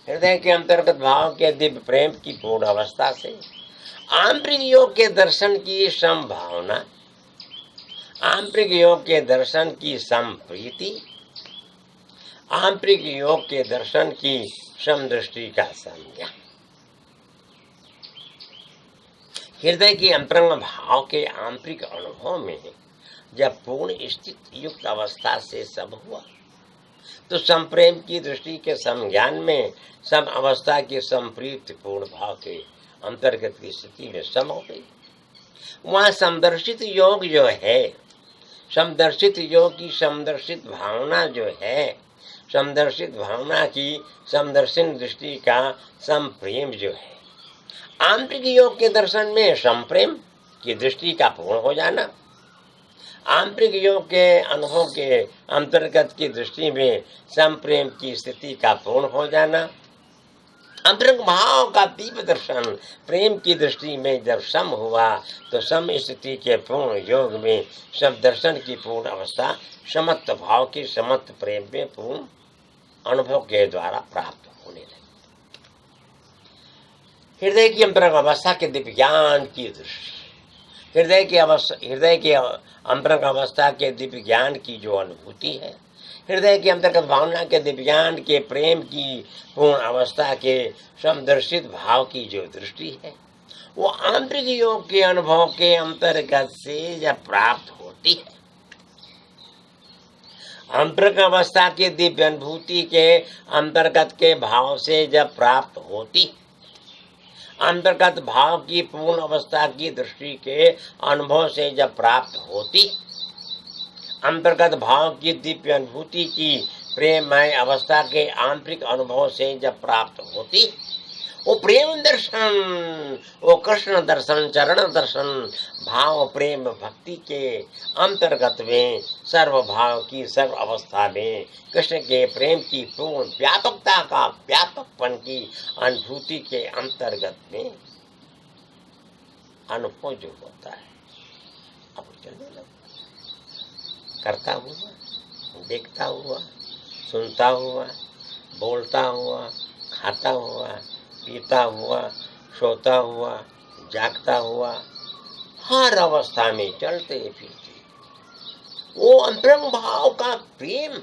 हृदय के अंतर्गत भाव के दिव्य प्रेम की पूर्ण अवस्था से आंतरिक योग के दर्शन की संभावना, आंतरिक योग के दर्शन की संप्रीति, आंतरिक योग के दर्शन की समदृष्टि का संज्ञा, हृदय की अंतरंग भाव के आंतरिक अनुभव में जब पूर्ण स्थित युक्त अवस्था से सब हुआ तो संप्रेम की दृष्टि के संज्ञान में सम अवस्था के संप्रीत पूर्ण भाव के अंतर्गत की स्थिति में सम हो गई। वहाँ समदर्शित योग जो है, समदर्शित योग की समदर्शित भावना जो है, समदर्शित भावना की समदर्शन दृष्टि का संप्रेम जो है, आंतरिक योग के दर्शन में संप्रेम की दृष्टि का पूर्ण हो जाना, आंतरिक योग के अनुभव के अंतर्गत की दृष्टि में संप्रेम की स्थिति का पूर्ण हो जाना, अंतरंग भाव का दिव्य दर्शन प्रेम की दृष्टि में जब सम हुआ तो सम स्थिति के पूर्ण योग में सब दर्शन की पूर्ण अवस्था समत्त भाव की समत्त प्रेम में पूर्ण अनुभव के द्वारा प्राप्त होने लगी। हृदय की अंतरंग अवस्था के दिव्य ज्ञान की दृष्टि, हृदय के अंतरंग अवस्था के दिव्य ज्ञान की जो अनुभूति है, हृदय के अंतर्गत भावना के दिव्य ज्ञान के प्रेम की पूर्ण अवस्था के समदर्शित भाव की जो दृष्टि है, वो आंतरिक योग के अनुभव के अंतर्गत से जब प्राप्त होती है, अंतरंग अवस्था के दिव्य अनुभूति के अंतर्गत के भाव से जब प्राप्त होती, अंतर्गत भाव की पूर्ण अवस्था की दृष्टि के अनुभव से जब प्राप्त होती, अंतर्गत भाव की दिव्य अनुभूति की प्रेममय अवस्था के आंतरिक अनुभव से जब प्राप्त होती, वो प्रेम दर्शन, वो कृष्ण दर्शन, चरण दर्शन, भाव प्रेम भक्ति के अंतर्गत में सर्व भाव की सर्व अवस्था में कृष्ण के प्रेम की पूर्ण व्यापकता का व्यापकपन की अनुभूति के अंतर्गत में अनुभव जो होता है अब चलने लगता, करता हुआ, देखता हुआ, सुनता हुआ, बोलता हुआ, खाता हुआ, पीता हुआ, सोता हुआ, जागता हुआ, हर अवस्था में चलते फिरते वो अंतरंग भाव का प्रेम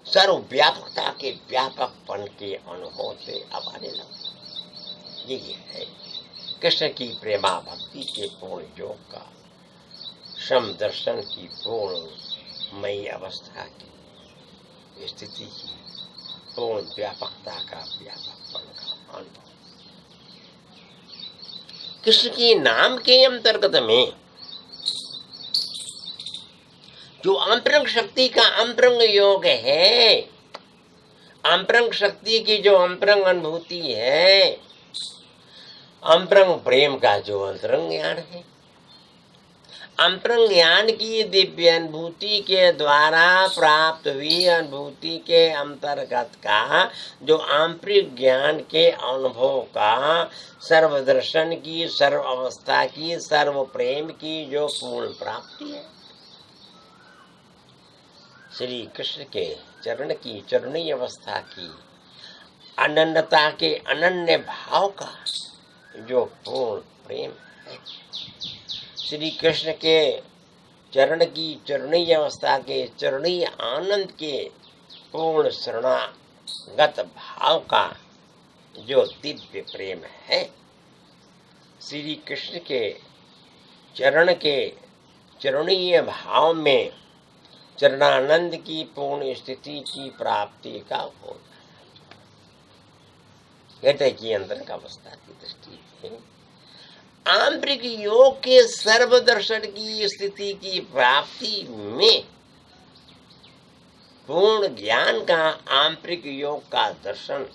सर्वव्यापकता के व्यापकपन के अनुभव से अब आने लगा। ये है कृष्ण की प्रेमा भक्ति के पूर्ण योग का सम दर्शन की पूर्ण मई अवस्था की स्थिति की पूर्ण व्यापकता का व्यापकपन का अनुभव। कृष्ण के नाम के अंतर्गत में जो अंतरंग शक्ति का अंतरंग योग है, अंतरंग शक्ति की जो अंतरंग अनुभूति है, अंतरंग प्रेम का जो अंतरंग ज्ञान है, अंतरंग ज्ञान की दिव्य अनुभूति के द्वारा प्राप्त हुई अनुभूति के अंतर्गत का जो आंतरिक ज्ञान के अनुभव का सर्वदर्शन की सर्व अवस्था की सर्व प्रेम की जो पूर्ण प्राप्ति है, श्री कृष्ण के चरण की चरणीय अवस्था की अनन्यता के अनन्य भाव का जो पूर्ण प्रेम है, श्री कृष्ण के चरण की चरणीय अवस्था के चरणीय आनंद के पूर्ण शरणागत भाव का जो दिव्य प्रेम है, श्री कृष्ण के चरण के चरणीय भाव में चरणानंद की पूर्ण स्थिति की प्राप्ति का होना हृदय की अंदर का अवस्था की दृष्टि है। आंतरिक योग के सर्वदर्शन की स्थिति की प्राप्ति में पूर्ण ज्ञान का आंतरिक योग का दर्शन,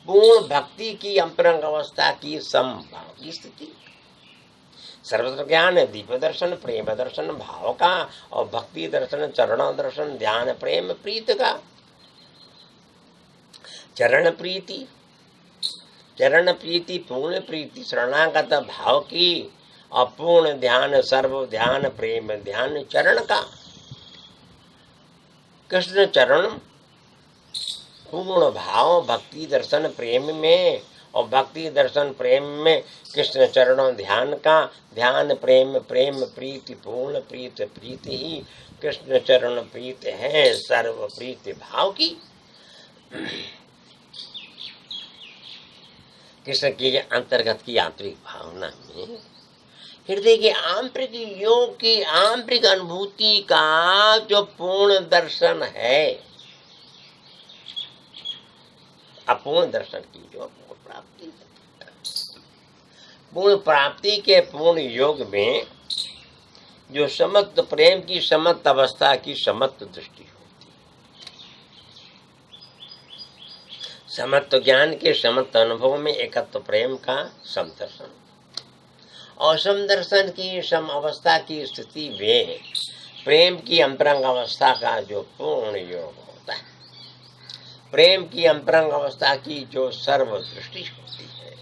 पूर्ण भक्ति की अंतरंग अवस्था की समभाव की स्थिति, सर्वत्र ज्ञान दीप दर्शन, प्रेम दर्शन भाव का और भक्ति दर्शन, चरण दर्शन, ध्यान प्रेम प्रीत का, चरण प्रीति, चरण प्रीति पूर्ण प्रीति शरणागत भाव की और पूर्ण ध्यान सर्व ध्यान प्रेम ध्यान चरण का, कृष्ण चरण पूर्ण भाव भक्ति दर्शन प्रेम में और भक्ति दर्शन प्रेम में कृष्ण चरणों ध्यान का, ध्यान प्रेम प्रेम प्रीति पूर्ण प्रीत प्रीति ही कृष्ण चरण प्रीत है सर्व प्रीति भाव की। कृष्ण के अंतर्गत की आंतरिक भावना में हृदय के आंतरिक योग की आंतरिक अनुभूति का जो पूर्ण दर्शन है, अपूर्ण दर्शन की जो पूर्ण प्राप्ति है, पूर्ण प्राप्ति के पूर्ण योग में जो समस्त प्रेम की समस्त अवस्था की समस्त दृष्टि होती है, समस्त ज्ञान के समस्त अनुभव में एकत्व प्रेम का समदर्शन और समदर्शन की सम अवस्था की स्थिति में प्रेम की अंतरंग अवस्था का जो पूर्ण योग होता है, प्रेम की अंतरंग अवस्था की जो सर्व दृष्टि होती है,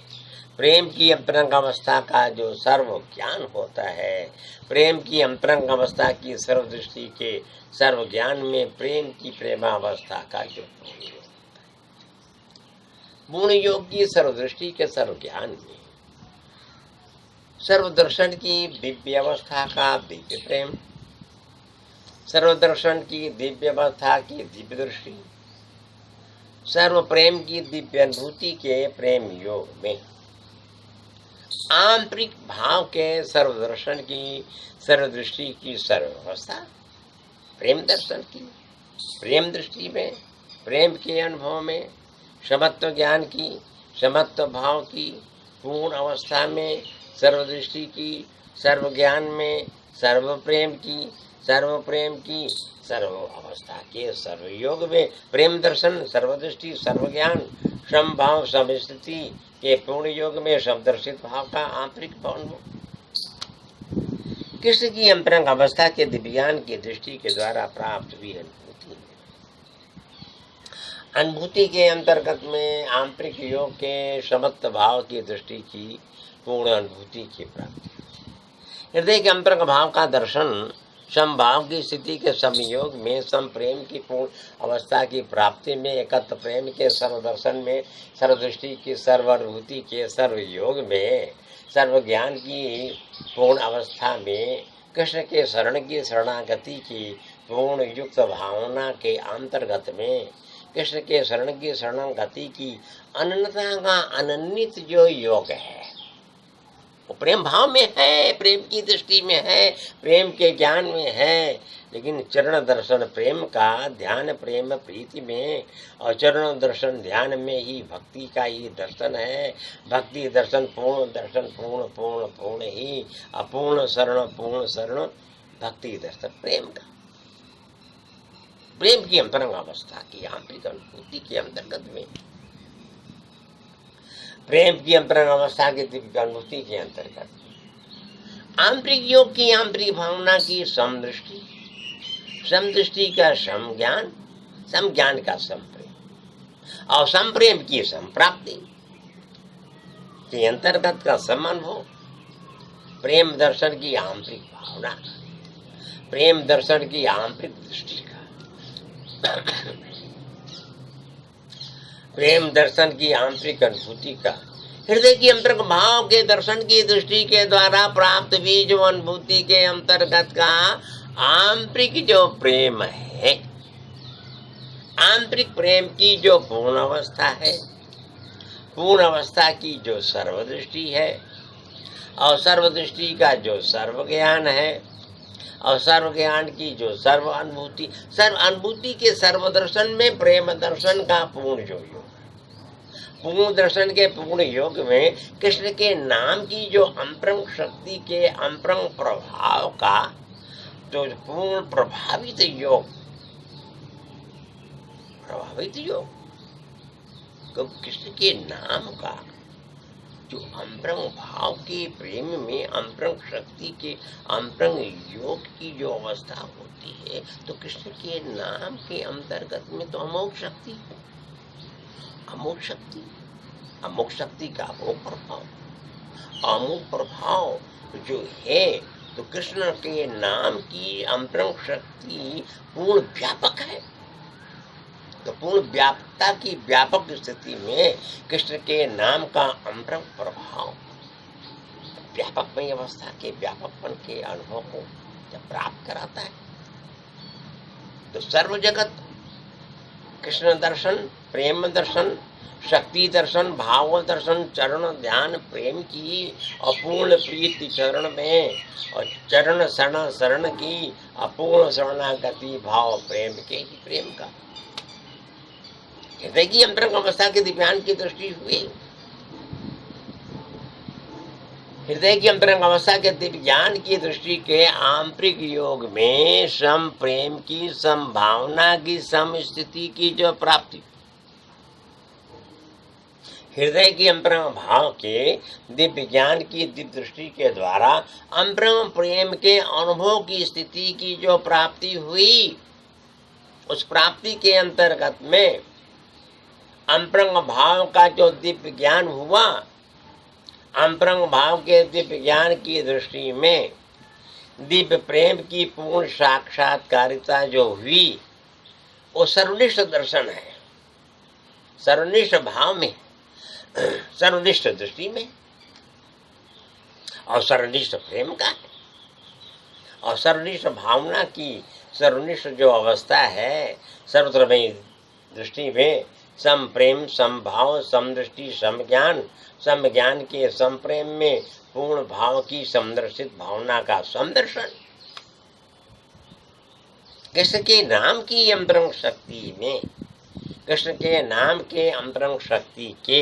प्रेम की अंतरंग अवस्था का जो सर्व ज्ञान होता है, प्रेम की अंतरंग अवस्था की सर्व दृष्टि के सर्व ज्ञान में प्रेम की प्रेमावस्था का जो पूर्ण योग होता है, पूर्ण योग की सर्वदृष्टि के सर्व ज्ञान में सर्वदर्शन की दिव्य अवस्था का दिव्य प्रेम, सर्वदर्शन की दिव्य अवस्था की दिव्य दृष्टि, सर्व प्रेम की दिव्य अनुभूति के प्रेम योग में आंतरिक भाव के सर्वदर्शन की सर्वदृष्टि की सर्वावस्था, प्रेम दर्शन की प्रेम दृष्टि में प्रेम के अनुभव में समत्व ज्ञान की समत्व भाव की पूर्ण अवस्था में सर्वदृष्टि की सर्व ज्ञान में सर्व प्रेम की सर्व अवस्था के सर्व योग में प्रेम दर्शन सर्वदृष्टि सर्व ज्ञान समभाव समस्थिति के पूर्ण योग में समदर्शित भाव का आंतरिक अनुभव कृष्ण की अंतरंग अवस्था के दिव्यज्ञान की दृष्टि के द्वारा प्राप्त हुई अनुभूति है। अनुभूति के अंतर्गत में आंतरिक योग के समत्त भाव की दृष्टि की पूर्ण अनुभूति की प्राप्ति। हृदय के अंतरंग भाव का दर्शन समभाव की स्थिति के संयोग में सम प्रेम की पूर्ण अवस्था की प्राप्ति में एकत्र प्रेम के सर्वदर्शन में सर्वदृष्टि की सर्वानुभूति के सर्वयोग में सर्व ज्ञान की पूर्ण अवस्था में कृष्ण के शरण की शरणागति की पूर्ण युक्त भावना के अंतर्गत में कृष्ण के शरण की शरणागति की अनन्यता का अनन्वित जो योग है वो प्रेम भाव में है, प्रेम की दृष्टि में है, प्रेम के ज्ञान में है, लेकिन चरण दर्शन प्रेम का ध्यान प्रेम प्रीति में और चरण दर्शन ध्यान में ही भक्ति का ही दर्शन है। भक्ति दर्शन पूर्ण दर्शन पूर्ण पूर्ण पूर्ण ही अपूर्ण शरण भक्ति दर्शन प्रेम का प्रेम की अंतरंग अवस्था की आंतरिक अनुभूति के अंतर्गत में प्रेम की अंतरंग अवस्था की दिव्य अनुभूति के अंतर्गत आंतरिक योग की आंतरिक भावना की समदृष्टि समदृष्टि का समज्ञान समज्ञान का संप्रेम और संप्रेम की संप्राप्ति के अंतर्गत का समानुभव प्रेम दर्शन की आंतरिक भावना प्रेम दर्शन की आंतरिक दृष्टि का प्रेम दर्शन की आंतरिक अनुभूति का हृदय की अंतर्गत भाव के दर्शन की दृष्टि के द्वारा प्राप्त हुई जो अनुभूति के अंतर्गत का आंतरिक जो प्रेम है आंतरिक प्रेम की जो पूर्ण अवस्था है पूर्ण अवस्था की जो सर्वदृष्टि है और सर्वदृष्टि का जो सर्व ज्ञान है और सर्व ज्ञान की जो सर्व अनुभूति के सर्वदर्शन में प्रेम दर्शन का पूर्ण जो योग पूर्ण दर्शन के पूर्ण योग में कृष्ण के नाम की जो अंतरंग शक्ति के अंतरंग प्रभाव का जो पूर्ण प्रभावित योग कृष्ण के नाम का जो अंतरंग भाव के प्रेम में अंतरंग शक्ति के अंतरंग योग की जो अवस्था होती है तो कृष्ण के नाम के अंतर्गत में तो अमोघ शक्ति का अमोघ प्रभाव जो है तो कृष्ण के नाम की अंतरंग शक्ति पूर्ण व्यापक है। तो पूर्ण व्यापकता की व्यापक स्थिति में कृष्ण के नाम का अंतरंग प्रभाव व्यापकमय अवस्था के व्यापकपन के अनुभव को जब प्राप्त कराता है तो सर्व जगत कृष्ण दर्शन प्रेम दर्शन शक्ति दर्शन भाव दर्शन चरण ध्यान प्रेम की अपूर्ण प्रीति चरण में और चरण शरण की अपूर्ण शरणागति भाव प्रेम के ही प्रेम का हृदय की अंतरंग अवस्था के दिव्यान की दृष्टि हुई हृदय की अंतरंग अवस्था के दिव्यान की दृष्टि के आंतरिक योग में सम प्रेम की संभावना की सम स्थिति की जो प्राप्ति हृदय की अंतरंग भाव के दिव्य ज्ञान की दिव्य दृष्टि के द्वारा अंतरंग प्रेम के अनुभव की स्थिति की जो प्राप्ति हुई उस प्राप्ति के अंतर्गत में अंतरंग भाव का जो दिव्य ज्ञान हुआ अंतरंग भाव के दिव्य ज्ञान की दृष्टि में दिव्य प्रेम की पूर्ण साक्षात्कारिता जो हुई वो सर्वनिष्ठ दर्शन है सर्वनिष्ठ भाव में सर्वनिष्ठ दृष्टि में और सर्वनिष्ठ प्रेम का है और सर्वनिष्ठ भावना की सर्वनिष्ठ जो अवस्था है सर्वत्रमयी दृष्टि में सम प्रेम सम भाव सम दृष्टि सम ज्ञान के सम प्रेम में पूर्ण भाव की समदर्शित भावना का समदर्शन कृष्ण के नाम की अंतरंग शक्ति में कृष्ण के नाम के अंतरंग शक्ति के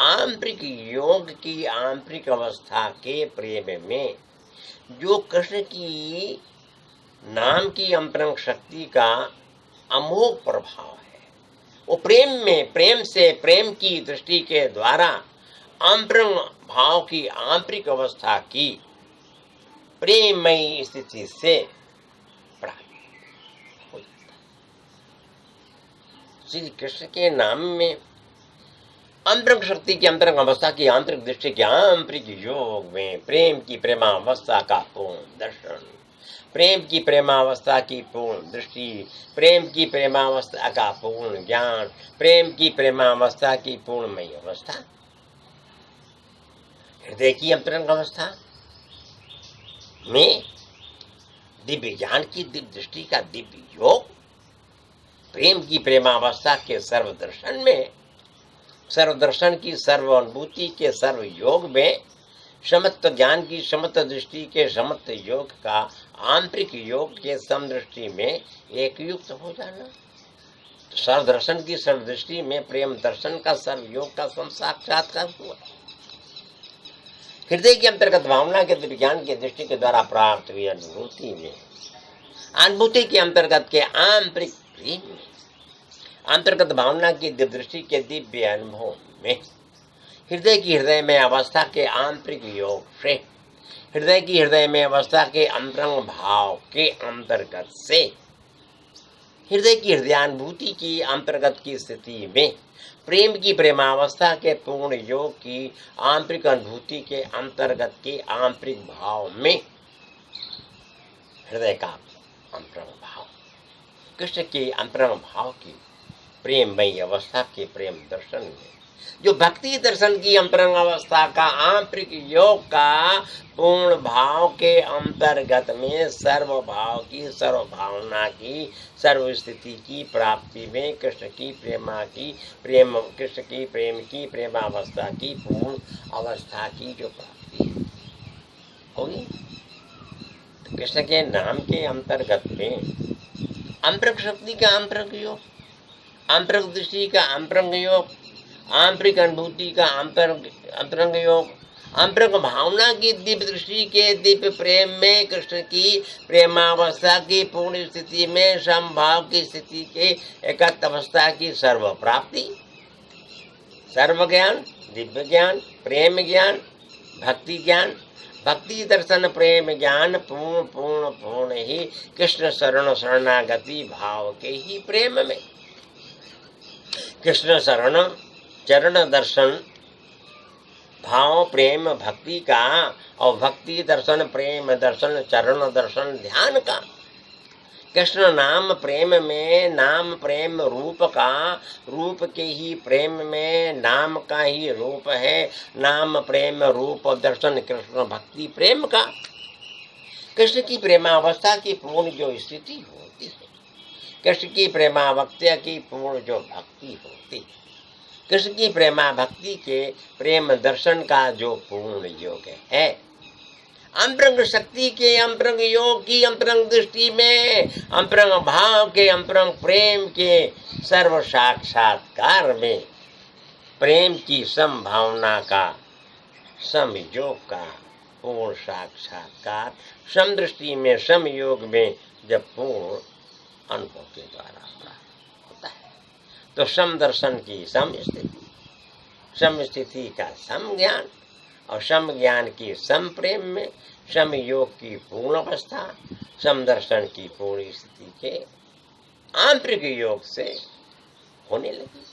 आंतरिक योग की आंतरिक अवस्था के प्रेम में जो कृष्ण की नाम की अंतरंग शक्ति का अमोघ प्रभाव है वो प्रेम में प्रेम से प्रेम की दृष्टि के द्वारा आंतरिक भाव की आंतरिक अवस्था की प्रेममयी स्थिति से प्राप्त हो जाता है। श्री कृष्ण के नाम में आंतरिक शक्ति की अंतरंग अवस्था की आंतरिक दृष्टि के आंतरिक योग में प्रेम की प्रेमावस्था का पूर्ण दर्शन, प्रेम की प्रेमावस्था की पूर्ण दृष्टि, प्रेम की प्रेमावस्था का पूर्ण ज्ञान, प्रेम की प्रेमावस्था की पूर्णमयी अवस्था, हृदय की अंतरंग अवस्था में दिव्य ज्ञान की दिव्य दृष्टि का दिव्य योग, प्रेम की प्रेमावस्था के सर्वदर्शन में, सर्वदर्शन की सर्व अनुभूति के सर्व योग में, समत्व ज्ञान की समत्व दृष्टि के समत्व योग का आंतरिक योग के समदृष्टि में एक युक्त हो जाना। सर्वदर्शन की सर्वदृष्टि में प्रेम दर्शन का सर्व योग का साक्षात्कार हुआ। हृदय के अंतर्गत भावना के विज्ञान की दृष्टि के द्वारा प्राप्त हुई अनुभूति में, अनुभूति के अंतर्गत के आंतरिक प्रेम में, अंतर्गत भावना की दिव्य दृष्टि के दिव्य अनुभव में, हृदय की हृदय में अवस्था के आंतरिक योग से, हृदय की हृदय में अवस्था के अंतरंग भाव के अंतर्गत से, हृदय की हृदयानुभूति की अंतर्गत की स्थिति में, प्रेम की प्रेमावस्था के पूर्ण योग की आंतरिक अनुभूति के अंतर्गत के आंतरिक भाव में, हृदय का अंतरंग भाव, कृष्ण के अंतरंग भाव की प्रेममयी अवस्था के प्रेम दर्शन में, जो भक्ति दर्शन की अंतरंग अवस्था का आंतरिक योग का पूर्ण भाव के अंतर्गत में सर्व भाव की, सर्व भावना की, सर्व स्थिति की प्राप्ति में कृष्ण की प्रेमा की प्रेम, कृष्ण की प्रेम की प्रेमावस्था की पूर्ण अवस्था की जो प्राप्ति होगी, तो कृष्ण के नाम के अंतर्गत में अंतरिक शक्ति का अंतरंग योग, आंतरिक दृष्टि का अंतरंग योग, आंतरिक अनुभूति का अंतरंग योग, आंतरिक भावना की दिव्य दृष्टि के दिव्य प्रेम में कृष्ण की प्रेमावस्था की पूर्ण स्थिति में समभाव की स्थिति के एकत्व अवस्था की सर्व प्राप्ति, सर्व ज्ञान, दिव्य ज्ञान, प्रेम ज्ञान, भक्ति ज्ञान, भक्ति दर्शन प्रेम ज्ञान पूर्ण पूर्ण पूर्ण ही कृष्ण शरण शरणागति भाव के ही प्रेम में, कृष्ण शरण चरण दर्शन भाव प्रेम भक्ति का और भक्ति दर्शन प्रेम दर्शन चरण दर्शन ध्यान का, कृष्ण नाम प्रेम में नाम प्रेम रूप का, रूप के ही प्रेम में नाम का ही रूप है, नाम प्रेम रूप दर्शन कृष्ण भक्ति प्रेम का, कृष्ण की प्रेमावस्था की पूर्ण जो स्थिति होती है, कृष्ण की प्रेमावस्था की पूर्ण जो भक्ति होती है, कृष्ण की प्रेमा भक्ति के प्रेम दर्शन का जो पूर्ण योग है, अंतरंग शक्ति के अंतरंग योग की अंतरंग दृष्टि में, अंतरंग भाव के अंतरंग प्रेम के सर्व साक्षात्कार में, प्रेम की संभावना का समयोग का पूर्ण साक्षात्कार समदृष्टि में समयोग में जब पूर्ण अनुभव के द्वारा प्राप्त होता है, तो समदर्शन की समस्थिति, समस्थिति का समज्ञान और समज्ञान की समप्रेम में समयोग की पूर्ण अवस्था, समदर्शन की पूर्ण स्थिति के आंतरिक योग से होने लगी।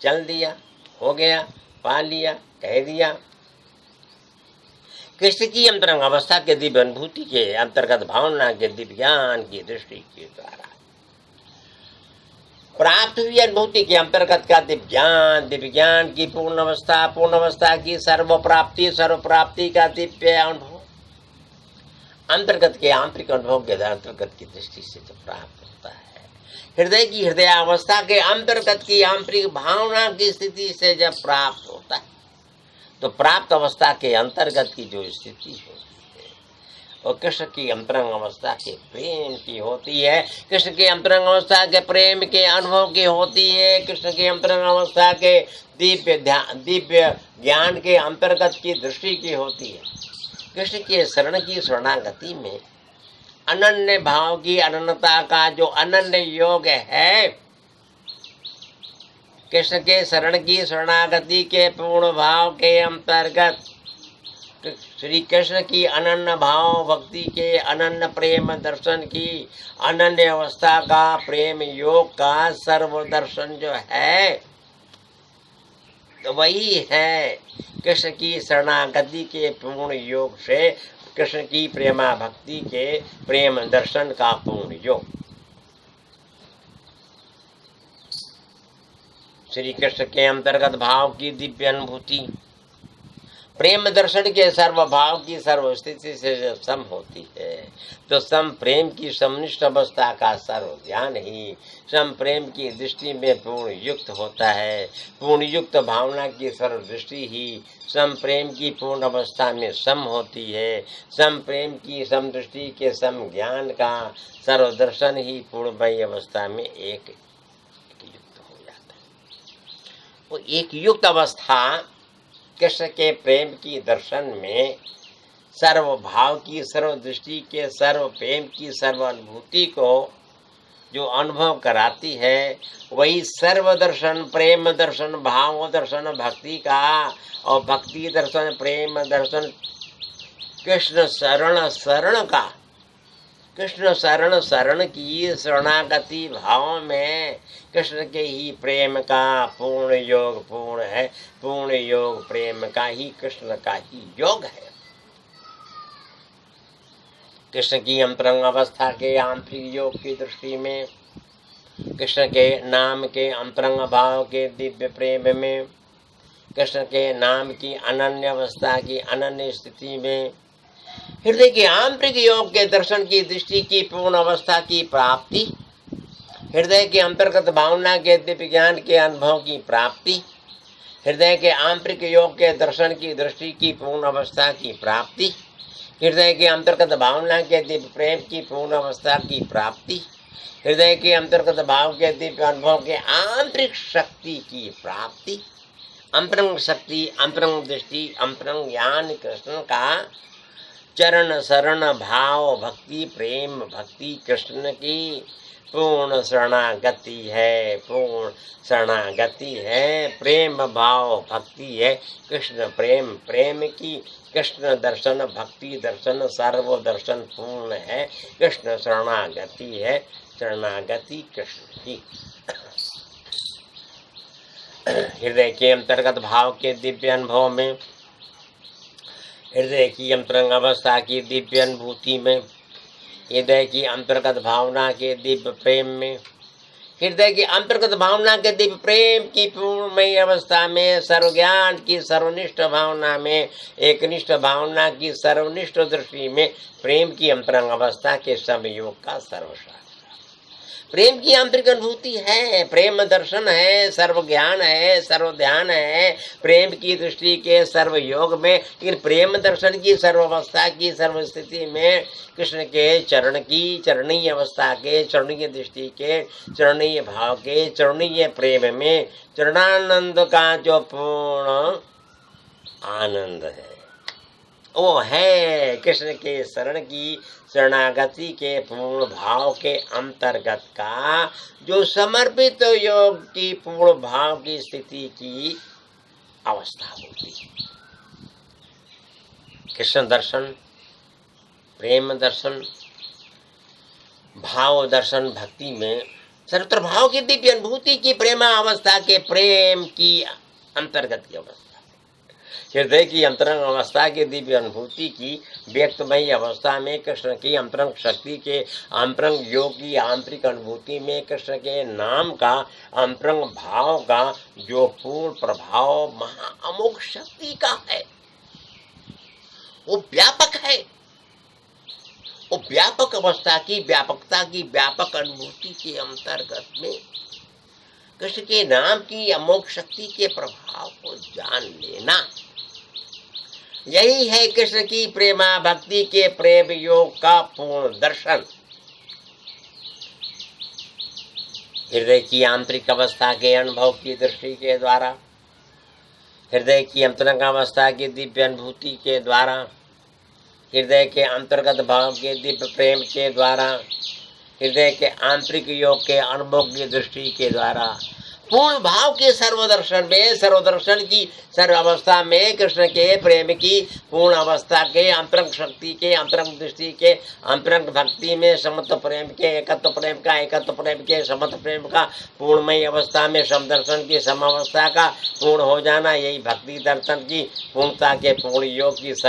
चल दिया, हो गया, पा लिया, कह दिया। कृष्ण की अंतरंग अवस्था के दिव्य अनुभूति के अंतर्गत भावना के दिव्य ज्ञान की दृष्टि के द्वारा प्राप्त हुई अनुभूति के अंतर्गत का दिव्य ज्ञान की पूर्ण अवस्था की सर्व प्राप्ति का दिव्य अनुभव, अंतर्गत के आंतरिक अनुभव के अंतर्गत की दृष्टि से जो प्राप्त होता है, हृदय की हृदयावस्था के अंतर्गत की आंतरिक भावना की स्थिति से जब प्राप्त होता है, तो प्राप्त अवस्था के अंतर्गत की जो स्थिति होती है वो कृष्ण की अंतरंग अवस्था के प्रेम की होती है, कृष्ण के अंतरंग अवस्था के प्रेम के अनुभव की होती है, कृष्ण के अंतरंग अवस्था के दिव्य ज्ञान के अंतर्गत की दृष्टि की होती है। कृष्ण के शरण की शरणागति में अनन्य भाव की अनन्यता का जो अनन्य योग है, कृष्ण के शरण की शरणागति के पूर्ण भाव के अंतर्गत श्री कृष्ण की अनन्य भाव भक्ति के अनन्य प्रेम दर्शन की अनन्य अवस्था का प्रेम योग का सर्व दर्शन जो है तो वही है कृष्ण की शरणागति के पूर्ण योग से कृष्ण की प्रेमा भक्ति के प्रेम दर्शन का पूर्ण योग। श्री कृष्ण के अंतर्गत भाव की दिव्य अनुभूति प्रेम दर्शन के सर्व भाव की सर्व स्थिति से जब सम होती है तो सम प्रेम की समनिष्ठ अवस्था का सर्व ज्ञान ही सम प्रेम की दृष्टि में पूर्ण युक्त होता है। पूर्ण युक्त भावना की सर्व दृष्टि ही सम प्रेम की पूर्ण अवस्था में सम होती है। सम प्रेम की सम दृष्टि के सम ज्ञान का सर्व दर्शन ही पूर्णमयी अवस्था में एक युक्त हो जाता है। वो एक युक्त अवस्था कृष्ण के प्रेम की दर्शन में सर्व भाव की सर्व दृष्टि के सर्व प्रेम की सर्व अनुभूति को जो अनुभव कराती है वही सर्व दर्शन प्रेम दर्शन भाव दर्शन भक्ति का और भक्ति दर्शन प्रेम दर्शन कृष्ण शरण का कृष्ण शरण की शरणागति भाव में कृष्ण के ही प्रेम का पूर्ण योग पूर्ण है। पूर्ण योग प्रेम का ही कृष्ण का ही योग है। कृष्ण की अंतरंग अवस्था के आंतरिक योग की दृष्टि में कृष्ण के नाम के अंतरंग भाव के दिव्य प्रेम में कृष्ण के नाम की अनन्य अवस्था की अनन्य स्थिति में हृदय के आंतरिक योग के दर्शन की दृष्टि की पूर्ण अवस्था की प्राप्ति हृदय के अंतर्गत भावना के दिव्य ज्ञान के अनुभव की प्राप्ति हृदय के आंतरिक योग के दर्शन की दृष्टि की पूर्ण अवस्था की प्राप्ति हृदय के अंतर्गत भावना के दिव्य प्रेम की पूर्ण अवस्था की प्राप्ति हृदय के अंतर्गत भाव के दिव्य अनुभव के आंतरिक शक्ति की प्राप्ति अंतरंग शक्ति अंतरंग दृष्टि अंतरंग ज्ञान कृष्ण का चरण शरण भाव भक्ति प्रेम भक्ति कृष्ण की पूर्ण शरणागति है। पूर्ण शरणागति है प्रेम भाव भक्ति है कृष्ण प्रेम प्रेम की कृष्ण दर्शन भक्ति दर्शन सर्व दर्शन पूर्ण है कृष्ण शरणागति है शरणागति कृष्ण की। हृदय के अंतर्गत भाव के दिव्य अनुभव में हृदय की अंतरंग अवस्था की दिव्य अनुभूति में हृदय की अंतर्गत भावना के दिव्य प्रेम में हृदय की अंतर्गत भावना के दिव्य प्रेम की पूर्णमयी अवस्था में सर्वज्ञान की सर्वनिष्ठ भावना में एकनिष्ठ भावना की सर्वनिष्ठ दृष्टि में प्रेम की अंतरंग अवस्था के संयोग का सर्वसार प्रेम की आंतरिक अनुभूति है प्रेम दर्शन है सर्व ज्ञान है सर्व ध्यान है प्रेम की दृष्टि के सर्व योग में लेकिन प्रेम दर्शन की सर्व अवस्था की सर्व स्थिति में कृष्ण के चरण की चरणीय अवस्था के चरणीय दृष्टि के चरणीय भाव के चरणीय प्रेम में चरणानंद का जो पूर्ण आनंद है वो है कृष्ण के शरण की शरणागति के पूर्ण भाव के अंतर्गत का जो समर्पित योग की पूर्ण भाव की स्थिति की अवस्था होती है। कृष्ण दर्शन प्रेम दर्शन भाव दर्शन भक्ति में सर्वत्र भाव की दिव्य अनुभूति की प्रेमा अवस्था के प्रेम की अंतर्गत की अवस्था हृदय की अंतरंग अवस्था की दिव्य अनुभूति की व्यक्तमयी अवस्था में कृष्ण की अंतरंग शक्ति के अंतरंग योग की आंतरिक अनुभूति में कृष्ण के नाम का अंतरंग भाव का जो पूर्ण प्रभाव महा अमोघ शक्ति का है वो व्यापक है। वो व्यापक अवस्था की व्यापकता की व्यापक अनुभूति के अंतर्गत में कृष्ण के नाम की अमोघ शक्ति के प्रभाव को जान लेना यही है कृष्ण की प्रेमा भक्ति के प्रेम योग का पूर्ण दर्शन। हृदय की आंतरिक अवस्था के अनुभव की दृष्टि के द्वारा हृदय की अंतरंग अवस्था की दिव्य अनुभूति के द्वारा हृदय के अंतर्गत भाव के दिव्य प्रेम के द्वारा हृदय के आंतरिक योग के अनुभव की दृष्टि के द्वारा पूर्ण भाव के सर्वदर्शन में, सर्वदर्शन की सर्वावस्था में कृष्ण के प्रेम की पूर्ण अवस्था के, अंतरंग शक्ति के, अंतरंग दृष्टि के, अंतरंग भक्ति में, समत्व प्रेम के, एकत्व प्रेम का, एकत्व प्रेम के, समत्व प्रेम का, पूर्णमयी अवस्था में समदर्शन की समावस्था का पूर्ण हो जाना, यही भक्ति दर्शन की पूर्णता के पूर्ण योग की सर्व